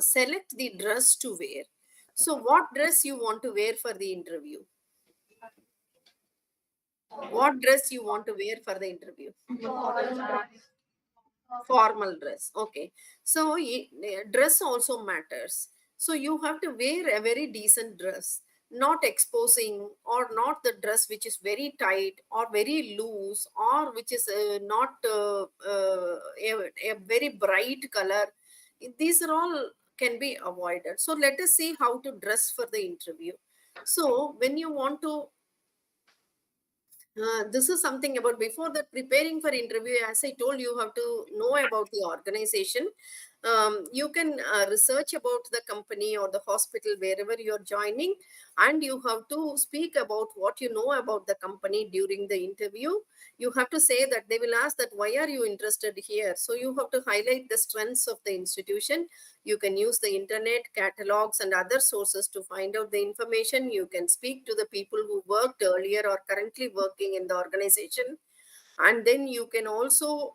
Speaker 5: select the dress to wear. So what dress you want to wear for the interview? What dress you want to wear for the interview? Formal dress. Okay. So dress also matters. So you have to wear a very decent dress, not exposing, or not the dress which is very tight or very loose, or which is not a very bright color. These are all can be avoided. So let us see how to dress for the interview. So when you want to this is something about before that preparing for interview. As I told, you have to know about the organization. You can research about the company or the hospital wherever you're joining, and you have to speak about what you know about the company during the interview. You have to say that they will ask that why are you interested here. So you have to highlight the strengths of the institution. You can use the internet, catalogs, and other sources to find out the information. You can speak to the people who worked earlier or currently working in the organization. And then you can also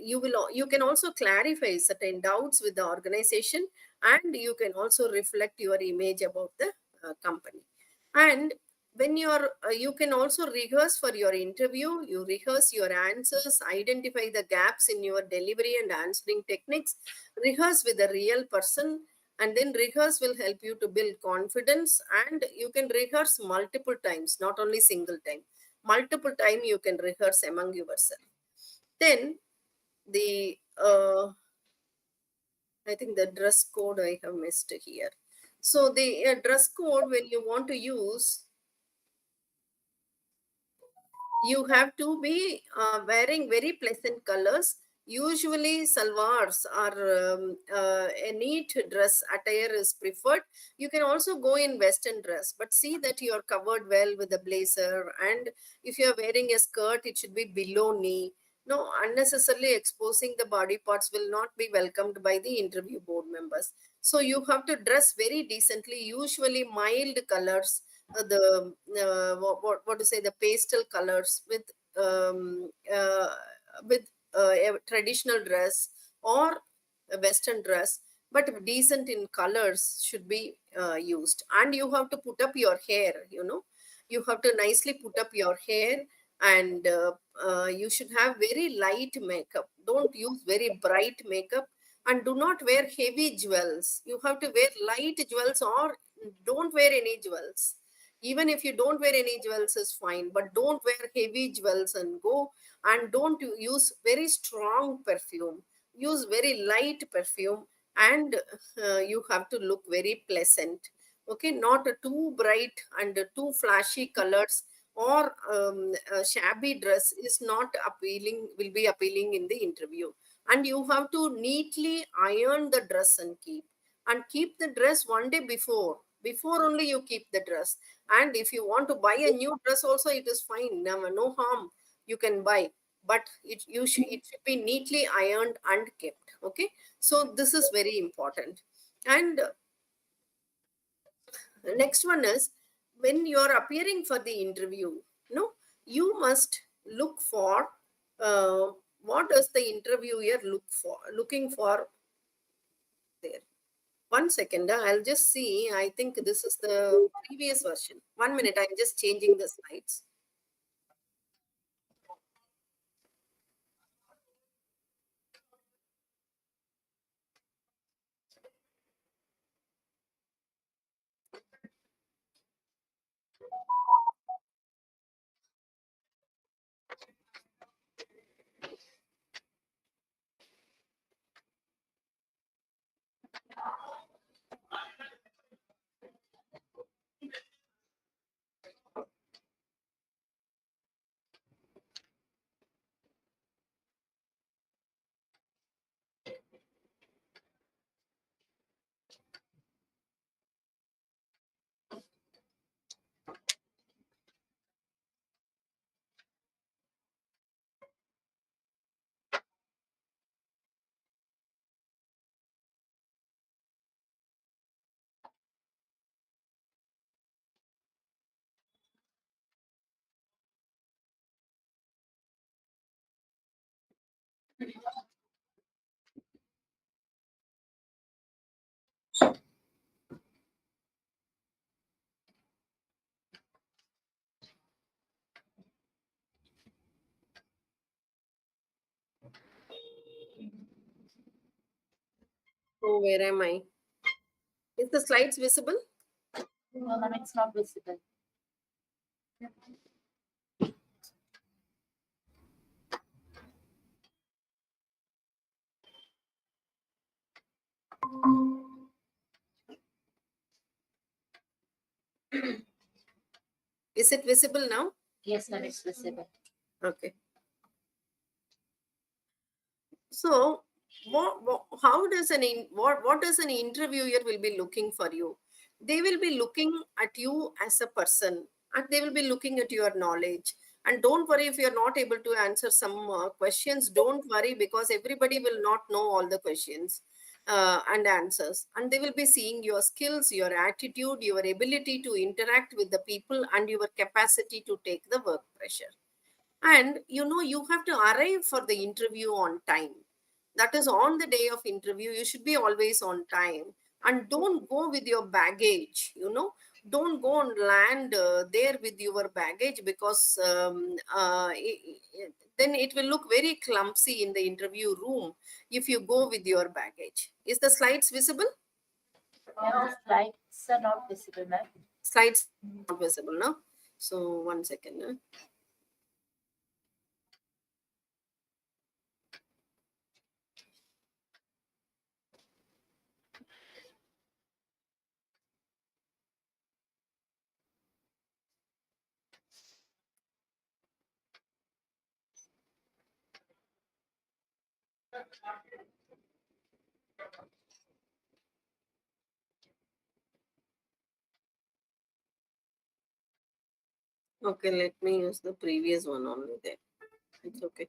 Speaker 5: you can also clarify certain doubts with the organization, and you can also reflect your image about the company. And when you can also rehearse for your interview. You rehearse your answers, identify the gaps in your delivery and answering techniques, rehearse with a real person. And then rehearse will help you to build confidence, and you can rehearse multiple times, not only single time. Multiple time you can rehearse among yourself. Then the I think the dress code I have missed here. So the dress code, when you want to use, you have to be wearing very pleasant colors. Usually salwars or a neat dress attire is preferred. You can also go in western dress, but see that you are covered well with a blazer. And if you are wearing a skirt, it should be below knee. No, unnecessarily exposing the body parts will not be welcomed by the interview board members. So you have to dress very decently, usually mild colors, what to say, the pastel colors with a traditional dress or a western dress, but decent in colors should be used. And you have to put up your hair. You have to nicely put up your hair, and you should have very light makeup. Don't use very bright makeup. And do not wear heavy jewels. You have to wear light jewels or don't wear any jewels. Even if you don't wear any jewels is fine, but don't wear heavy jewels and go. And don't use very strong perfume. Use very light perfume, and you have to look very pleasant. Okay, not too bright and too flashy colors or a shabby dress is not appealing, will be appealing in the interview. And you have to neatly iron the dress and keep the dress one day before only you keep the dress. And if you want to buy a new dress also, it is fine, no harm, you can buy, but it should be neatly ironed and kept. Okay, so this is very important. And the next one is, when you are appearing for the interview, you must look for what does the interviewer looking for there. One second, I'll just see. I think this is the previous version. 1 minute, I'm just changing the slides. So where am I? Is the slides visible?
Speaker 2: No, ma'am, it's not visible.
Speaker 5: Is it visible now?
Speaker 2: Yes, ma'am, it's visible.
Speaker 5: Okay. So how does what does an interviewer will be looking for you? They will be looking at you as a person, and they will be looking at your knowledge. And don't worry if you're not able to answer some questions. Don't worry, because everybody will not know all the questions and answers. And they will be seeing your skills, your attitude, your ability to interact with the people, and your capacity to take the work pressure. And you have to arrive for the interview on time. That is, on the day of interview you should be always on time. And don't go with your baggage. Don't go and land there with your baggage, because then it will look very clumsy in the interview room if you go with your baggage. Is the slides visible?
Speaker 2: Ma'am, the slides are not visible, ma'am.
Speaker 5: Slides not visible, no? So 1 second. Okay, let me use the previous one only there. It's okay.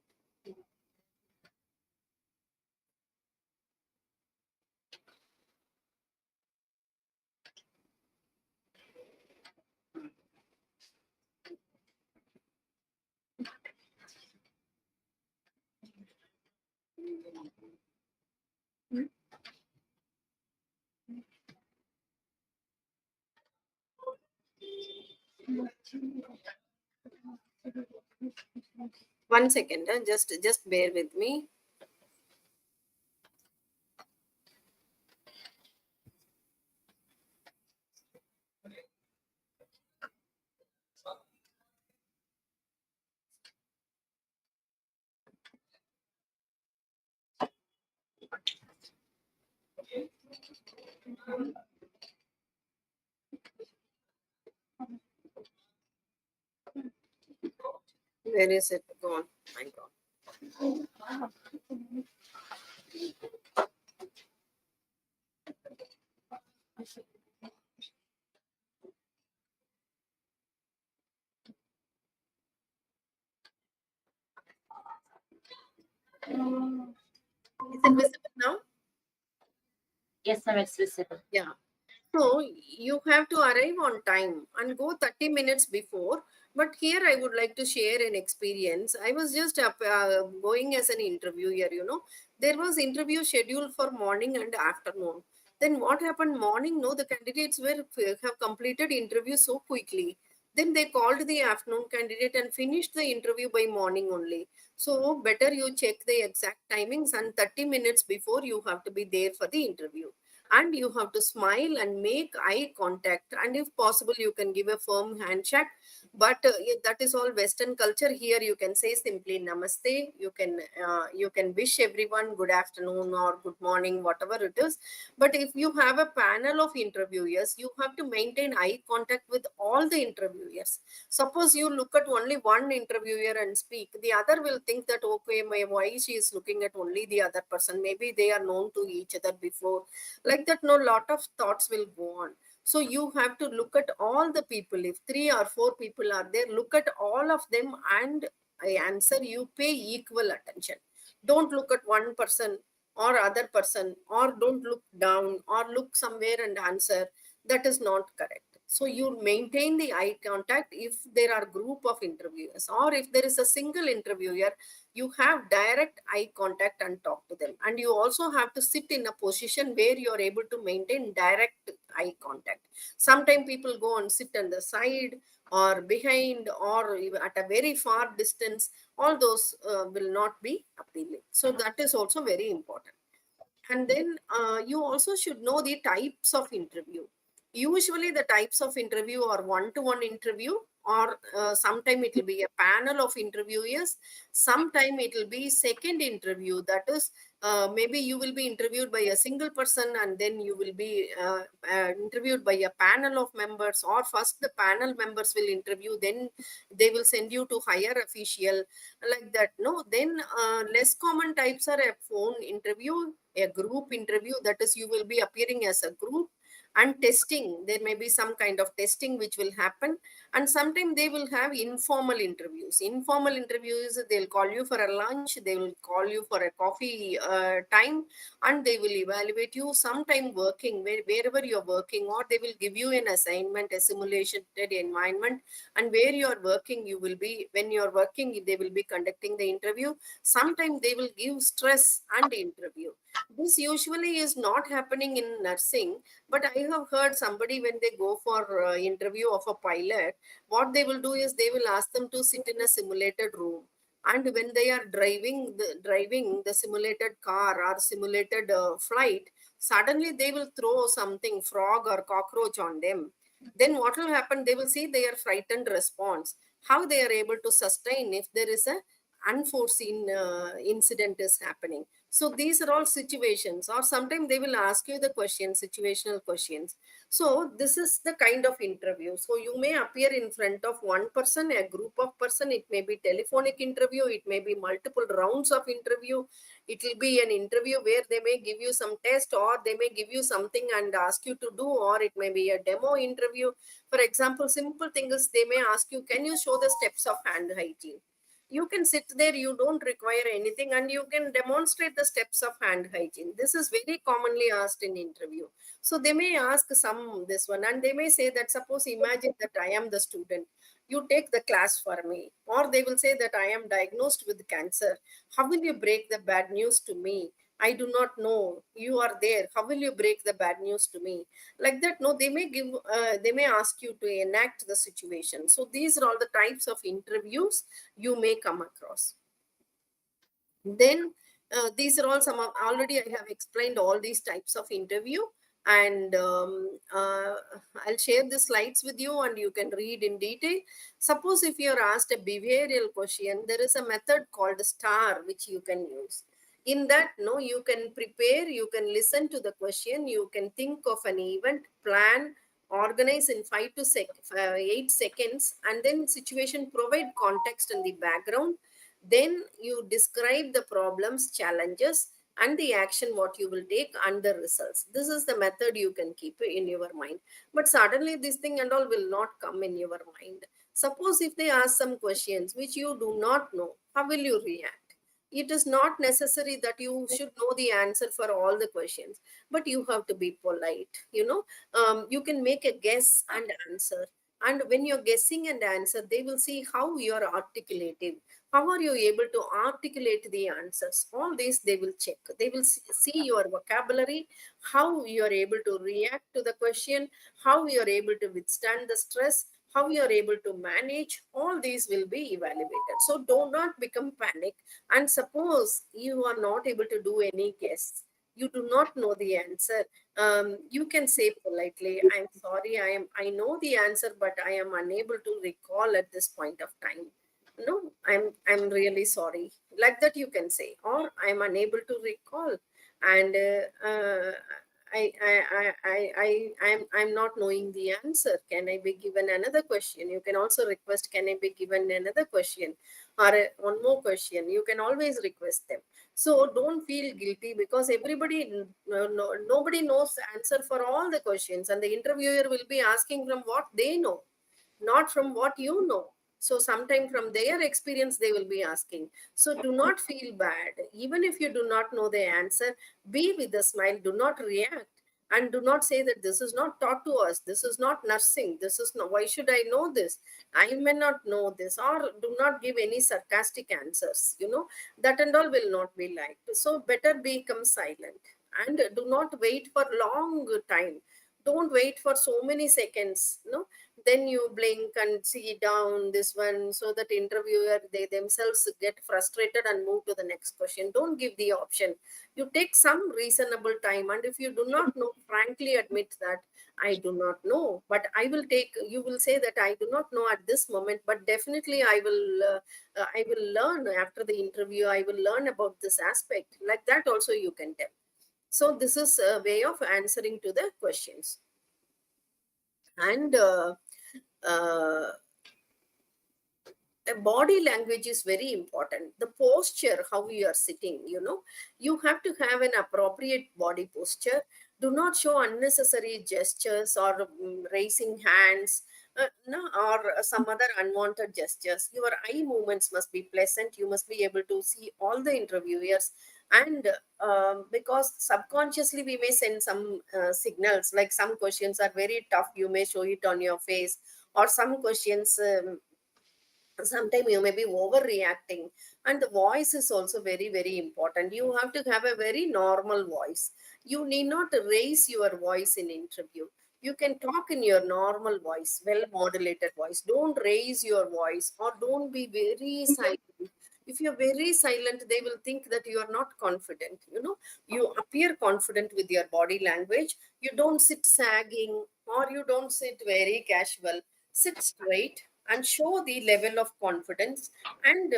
Speaker 5: One second, just bear with me. Where is it gone? My God. Is it visible now?
Speaker 2: Yes, ma'am, it's visible.
Speaker 5: Yeah. So you have to arrive on time and go 30 minutes before. But here I would like to share an experience. I was just going as an interviewer, There was interview scheduled for morning and afternoon. Then what happened morning? No, the candidates have completed interview so quickly. Then they called the afternoon candidate and finished the interview by morning only. So better you check the exact timings and 30 minutes before you have to be there for the interview, and you have to smile and make eye contact, and if possible you can give a firm handshake. But that is all Western culture. Here you can say simply namaste. You can wish everyone good afternoon or good morning, whatever it is. But if you have a panel of interviewers, you have to maintain eye contact with all the interviewers. Suppose you look at only one interviewer and speak, the other will think that okay, why she is looking at only the other person, maybe they are known to each other before. Like that, no, lot of thoughts will go on. So you have to look at all the people. If 3 or 4 people are there, look at all of them and answer. You pay equal attention. Don't look at one person or other person, or don't look down or look somewhere and answer. That is not correct. So you maintain the eye contact if there are group of interviewers, or if there is a single interviewer, you have direct eye contact and talk to them. And you also have to sit in a position where you are able to maintain direct eye contact. Sometimes people go and sit on the side or behind or even at a very far distance. All those will not be appealing. So that is also very important. And then you also should know the types of interview. Usually the types of interview are one-to-one interview, or sometime it will be a panel of interviewers. Sometime it will be second interview. That is, maybe you will be interviewed by a single person, and then you will be interviewed by a panel of members, or first the panel members will interview, then they will send you to higher official, like that. No, then less common types are a phone interview, a group interview, that is you will be appearing as a group, and testing. There may be some kind of testing which will happen. And sometimes they will have informal interviews. Informal interviews, they'll call you for a lunch, they will call you for a coffee time, and they will evaluate you. Sometime working, wherever you're working, or they will give you an assignment, a simulated environment, and where you are working, you will be, when you are working, they will be conducting the interview. Sometimes they will give stress and interview. This usually is not happening in nursing, but I have heard somebody, when they go for interview of a pilot, what they will do is they will ask them to sit in a simulated room. And when they are driving the simulated car or simulated flight, suddenly they will throw something, frog or cockroach on them. Then what will happen? They will see their frightened response. How they are able to sustain if there is a unforeseen incident is happening. So these are all situations, or sometimes they will ask you the questions, situational questions. So this is the kind of interview. So you may appear in front of one person, a group of person. It may be telephonic interview. It may be multiple rounds of interview. It will be an interview where they may give you some test, or they may give you something and ask you to do, or it may be a demo interview. For example, simple thing is they may ask you, can you show the steps of hand hygiene? You can sit there, you don't require anything, and you can demonstrate the steps of hand hygiene. This is very commonly asked in interview. So they may ask some this one, and they may say that, suppose imagine that I am the student, you take the class for me. Or they will say that I am diagnosed with cancer, how will you break the bad news to me? I do not know, you are there, how will you break the bad news to me? Like that. No, they may ask you to enact the situation. So these are all the types of interviews you may come across. Then these are all some of, already I have explained all these types of interview. And I'll share the slides with you and you can read in detail. Suppose if you're asked a behavioral question, there is a method called STAR which you can use. In that, no, you can prepare, you can listen to the question, you can think of an event, plan, organize in 8 seconds, and then situation, provide context and the background. Then you describe the problems, challenges, and the action what you will take and the results. This is the method you can keep in your mind. But suddenly this thing and all will not come in your mind. Suppose if they ask some questions which you do not know, how will you react? It is not necessary that you should know the answer for all the questions, but you have to be polite. You can make a guess and answer. And when you're guessing and answer, they will see how you're articulative. How are you able to articulate the answers? All these they will check. They will see your vocabulary, how you are able to react to the question, how you are able to withstand the stress, how you are able to manage. All these will be evaluated. So do not become panic. And suppose you are not able to do any guess, you do not know the answer, you can say politely, I'm sorry, I know the answer, but I am unable to recall at this point of time. No, I'm really sorry. Like that you can say, or I'm unable to recall, and I'm not knowing the answer. Can I be given another question? You can also request, can I be given another question or one more question? You can always request them. So don't feel guilty, because nobody knows the answer for all the questions, and the interviewer will be asking from what they know, not from what you know. So sometime from their experience they will be asking. So do not feel bad. Even if you do not know the answer, be with a smile. Do not react. And do not say that this is not taught to us. This is not nursing. This is not, why should I know this? I may not know this. Or do not give any sarcastic answers. That and all will not be liked. So better become silent. And do not wait for long time. Don't wait for so many seconds. Then you blink and see down this one, so that interviewer, they themselves get frustrated and move to the next question. Don't give the option. You take some reasonable time, and if you do not know, frankly admit that I do not know, but I will take, you will say that I do not know at this moment, but definitely I will learn after the interview. I will learn about this aspect. Like that also you can tell. So this is a way of answering to the questions. And uh, body language is very important. The posture, how you are sitting, you have to have an appropriate body posture. Do not show unnecessary gestures or raising hands, no, or some other unwanted gestures. Your eye movements must be pleasant. You must be able to see all the interviewers. And because subconsciously we may send some signals, like some questions are very tough, you may show it on your face, or some questions, sometimes you may be overreacting. And the voice is also very, very important. You have to have a very normal voice. You need not raise your voice in interview. You can talk in your normal voice, well modulated voice. Don't raise your voice, or don't be very silent. If you're very silent, they will think that you are not confident. You appear confident with your body language. You don't sit sagging, or you don't sit very casual. Sit straight and show the level of confidence. And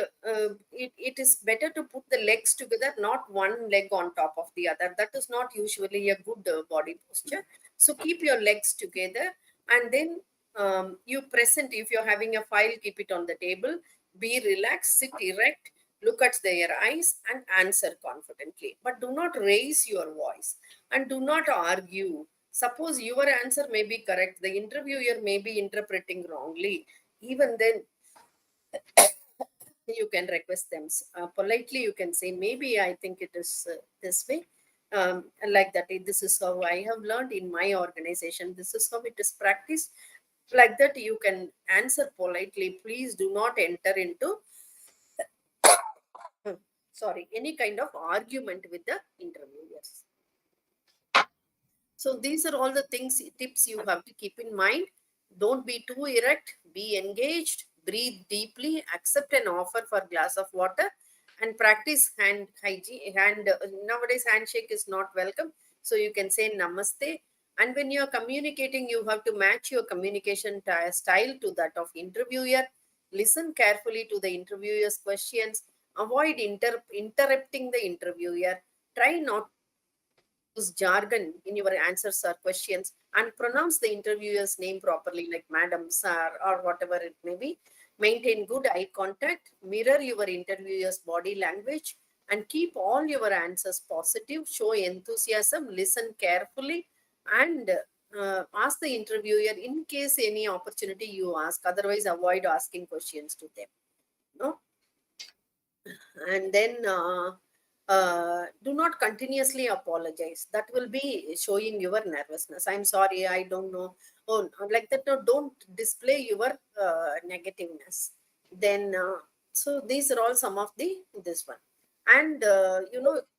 Speaker 5: it is better to put the legs together, not one leg on top of the other. That is not usually a good body posture. So keep your legs together, and then you present. If you're having a file, keep it on the table. Be relaxed, sit erect, look at their eyes, and answer confidently. But do not raise your voice, and do not argue. Suppose your answer may be correct, the interviewer may be interpreting wrongly. Even then, you can request them politely. You can say, maybe I think it is this way. Like that, this is how I have learned in my organization. This is how it is practiced. Like that, you can answer politely. Please do not enter into any kind of argument with the interviewers. So these are all the tips you have to keep in mind. Don't be too erect, be engaged, breathe deeply, accept an offer for a glass of water, and practice hand hygiene. Nowadays handshake is not welcome, so you can say namaste. And when you are communicating, you have to match your communication style to that of interviewer. Listen carefully to the interviewer's questions. avoid interrupting the interviewer. Try not to use jargon in your answers or questions, and pronounce the interviewer's name properly, like madam, sir, or whatever it may be. Maintain good eye contact, mirror your interviewer's body language, and keep all your answers positive. Show enthusiasm, listen carefully, and ask the interviewer in case any opportunity you ask. Otherwise, avoid asking questions to them. No? And then do not continuously apologize. That will be showing your nervousness. I'm sorry, I don't know. Oh, like that. No, don't display your negativeness. Then, so these are all some of the this one. And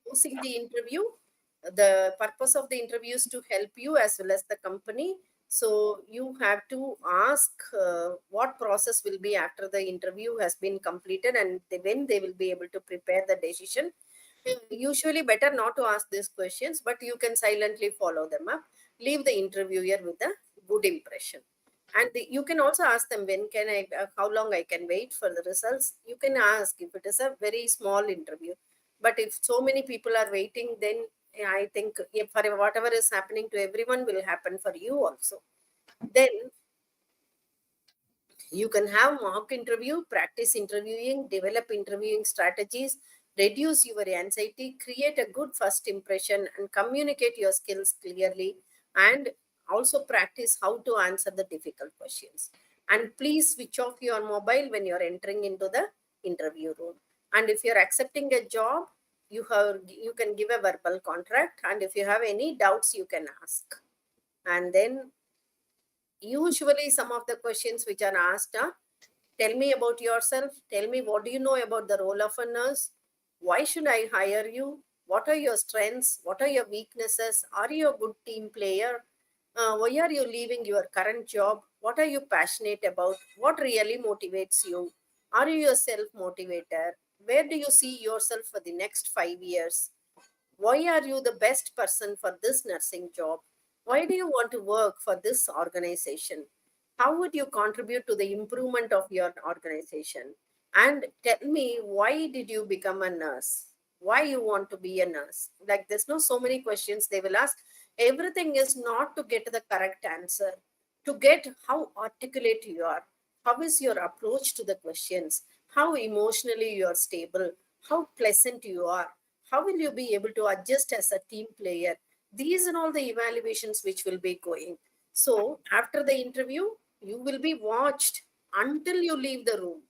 Speaker 5: using the interview, the purpose of the interview is to help you as well as the company. So you have to ask what process will be after the interview has been completed, and when they will be able to prepare the decision. Usually better not to ask these questions, but you can silently follow them up. Leave the interviewer with a good impression. And you can also ask them, when can I, how long I can wait for the results. You can ask if it is a very small interview. But if so many people are waiting, then I think if for whatever is happening to everyone will happen for you also. Then you can have mock interview, practice interviewing, develop interviewing strategies, reduce your anxiety, create a good first impression, and communicate your skills clearly, and also practice how to answer the difficult questions. And please switch off your mobile when you're entering into the interview room. And if you're accepting a job, you can give a verbal contract, and if you have any doubts, you can ask. And then usually some of the questions which are asked are, tell me about yourself, tell me what do you know about the role of a nurse, why should I hire you, what are your strengths, what are your weaknesses, are you a good team player, why are you leaving your current job, what are you passionate about, what really motivates you, are you a self motivator, where do you see yourself for the next 5 years, why are you the best person for this nursing job, why do you want to work for this organization, how would you contribute to the improvement of your organization, and tell me, why did you become a nurse, why you want to be a nurse. Like there's no so many questions they will ask. Everything is not to get the correct answer, to get how articulate you are, how is your approach to the questions, how emotionally you are stable, how pleasant you are, how will you be able to adjust as a team player. These are all the evaluations which will be going. So after the interview, you will be watched until you leave the room.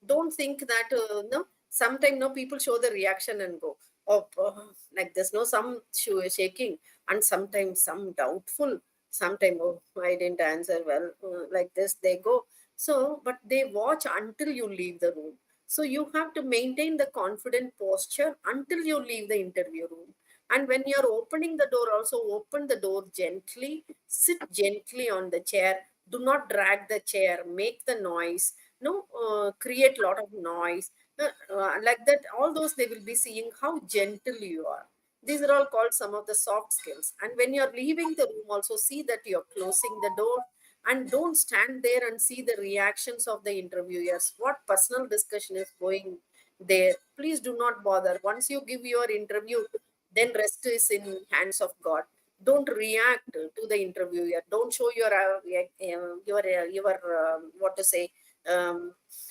Speaker 5: Don't think that no, sometimes no, people show the reaction and go, oh, like there's no, some shaking, and sometimes some doubtful, sometimes, oh, I didn't answer well, like this they go. So but they watch until you leave the room. So you have to maintain the confident posture until you leave the interview room. And when you're opening the door, also open the door gently, sit gently on the chair, do not drag the chair, make the noise, no, create a lot of noise. Like that, all those they will be seeing how gentle you are. These are all called some of the soft skills. And when you're leaving the room, also see that you're closing the door, and don't stand there and see the reactions of the interviewers, what personal discussion is going there. Please do not bother. Once you give your interview, then rest is in hands of God. Don't react to the interviewer, don't show your what to say,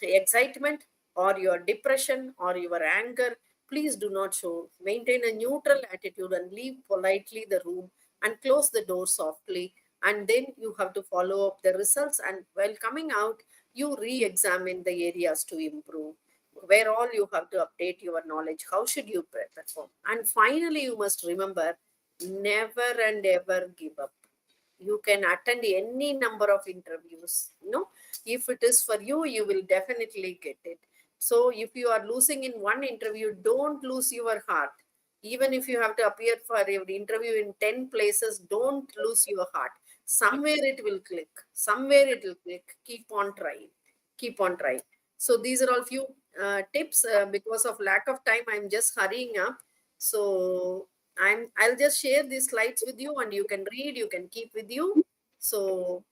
Speaker 5: excitement or your depression or your anger. Please do not show. Maintain a neutral attitude and leave politely the room and close the door softly. And then you have to follow up the results, and while coming out, you re-examine the areas to improve, where all you have to update your knowledge, how should you perform. And finally, you must remember, never and ever give up. You can attend any number of interviews, if it is for you, you will definitely get it. So if you are losing in one interview, don't lose your heart. Even if you have to appear for an interview in 10 places, don't lose your heart. Somewhere it will click, somewhere it will click. Keep on trying, keep on trying. So these are all few tips. Because of lack of time, I'm just hurrying up. So I'll just share these slides with you, and you can read, you can keep with you. So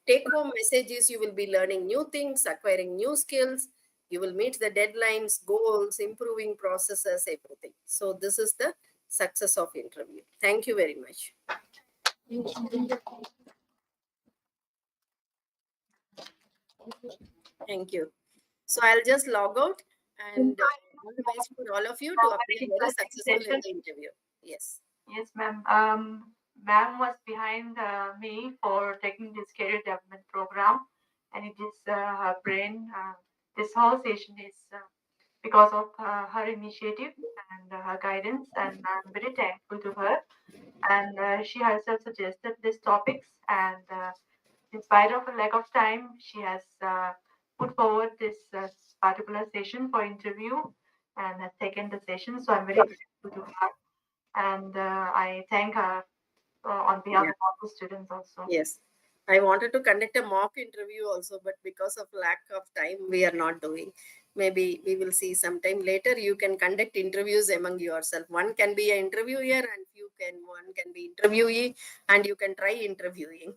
Speaker 5: take home messages, you will be learning new things, acquiring new skills, You will meet the deadlines, goals, improving processes, everything. So this is the success of interview. Thank you very much. Thank you. So I'll just log out and all the best for all of you to appear very successful in the interview. Yes.
Speaker 3: Yes, ma'am. Ma'am was behind me for taking this career development program, and it is her brain. This whole session is because of her initiative and her guidance, and I'm very thankful to her. And she herself suggested these topics, and in spite of a lack of time, she has put forward this particular session for interview and has taken the session. So I'm very grateful to her, and I thank her on behalf
Speaker 5: Yeah.
Speaker 3: of all the students also.
Speaker 5: Yes. I wanted to conduct a mock interview also, but because of lack of time, we are not doing. Maybe we will see sometime later. You can conduct interviews among yourself. One can be an interviewer and one can be interviewee, and you can try interviewing.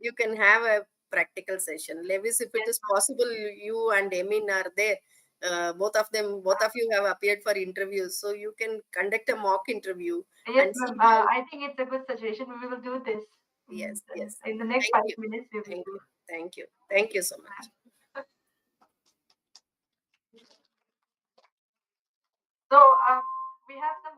Speaker 5: You can have a practical session. Lewis, if it is possible, you and Emin are there. Both of you have appeared for interviews, so you can conduct a mock interview.
Speaker 3: Yes,
Speaker 5: And see
Speaker 3: ma'am.
Speaker 5: how-
Speaker 3: I think it's a good suggestion. We will do this.
Speaker 5: Yes, yes.
Speaker 3: In the next
Speaker 5: Thank
Speaker 3: 5
Speaker 5: you.
Speaker 3: minutes, we will
Speaker 5: Thank
Speaker 3: do.
Speaker 5: you. Thank you. Thank you so much.
Speaker 3: So we have some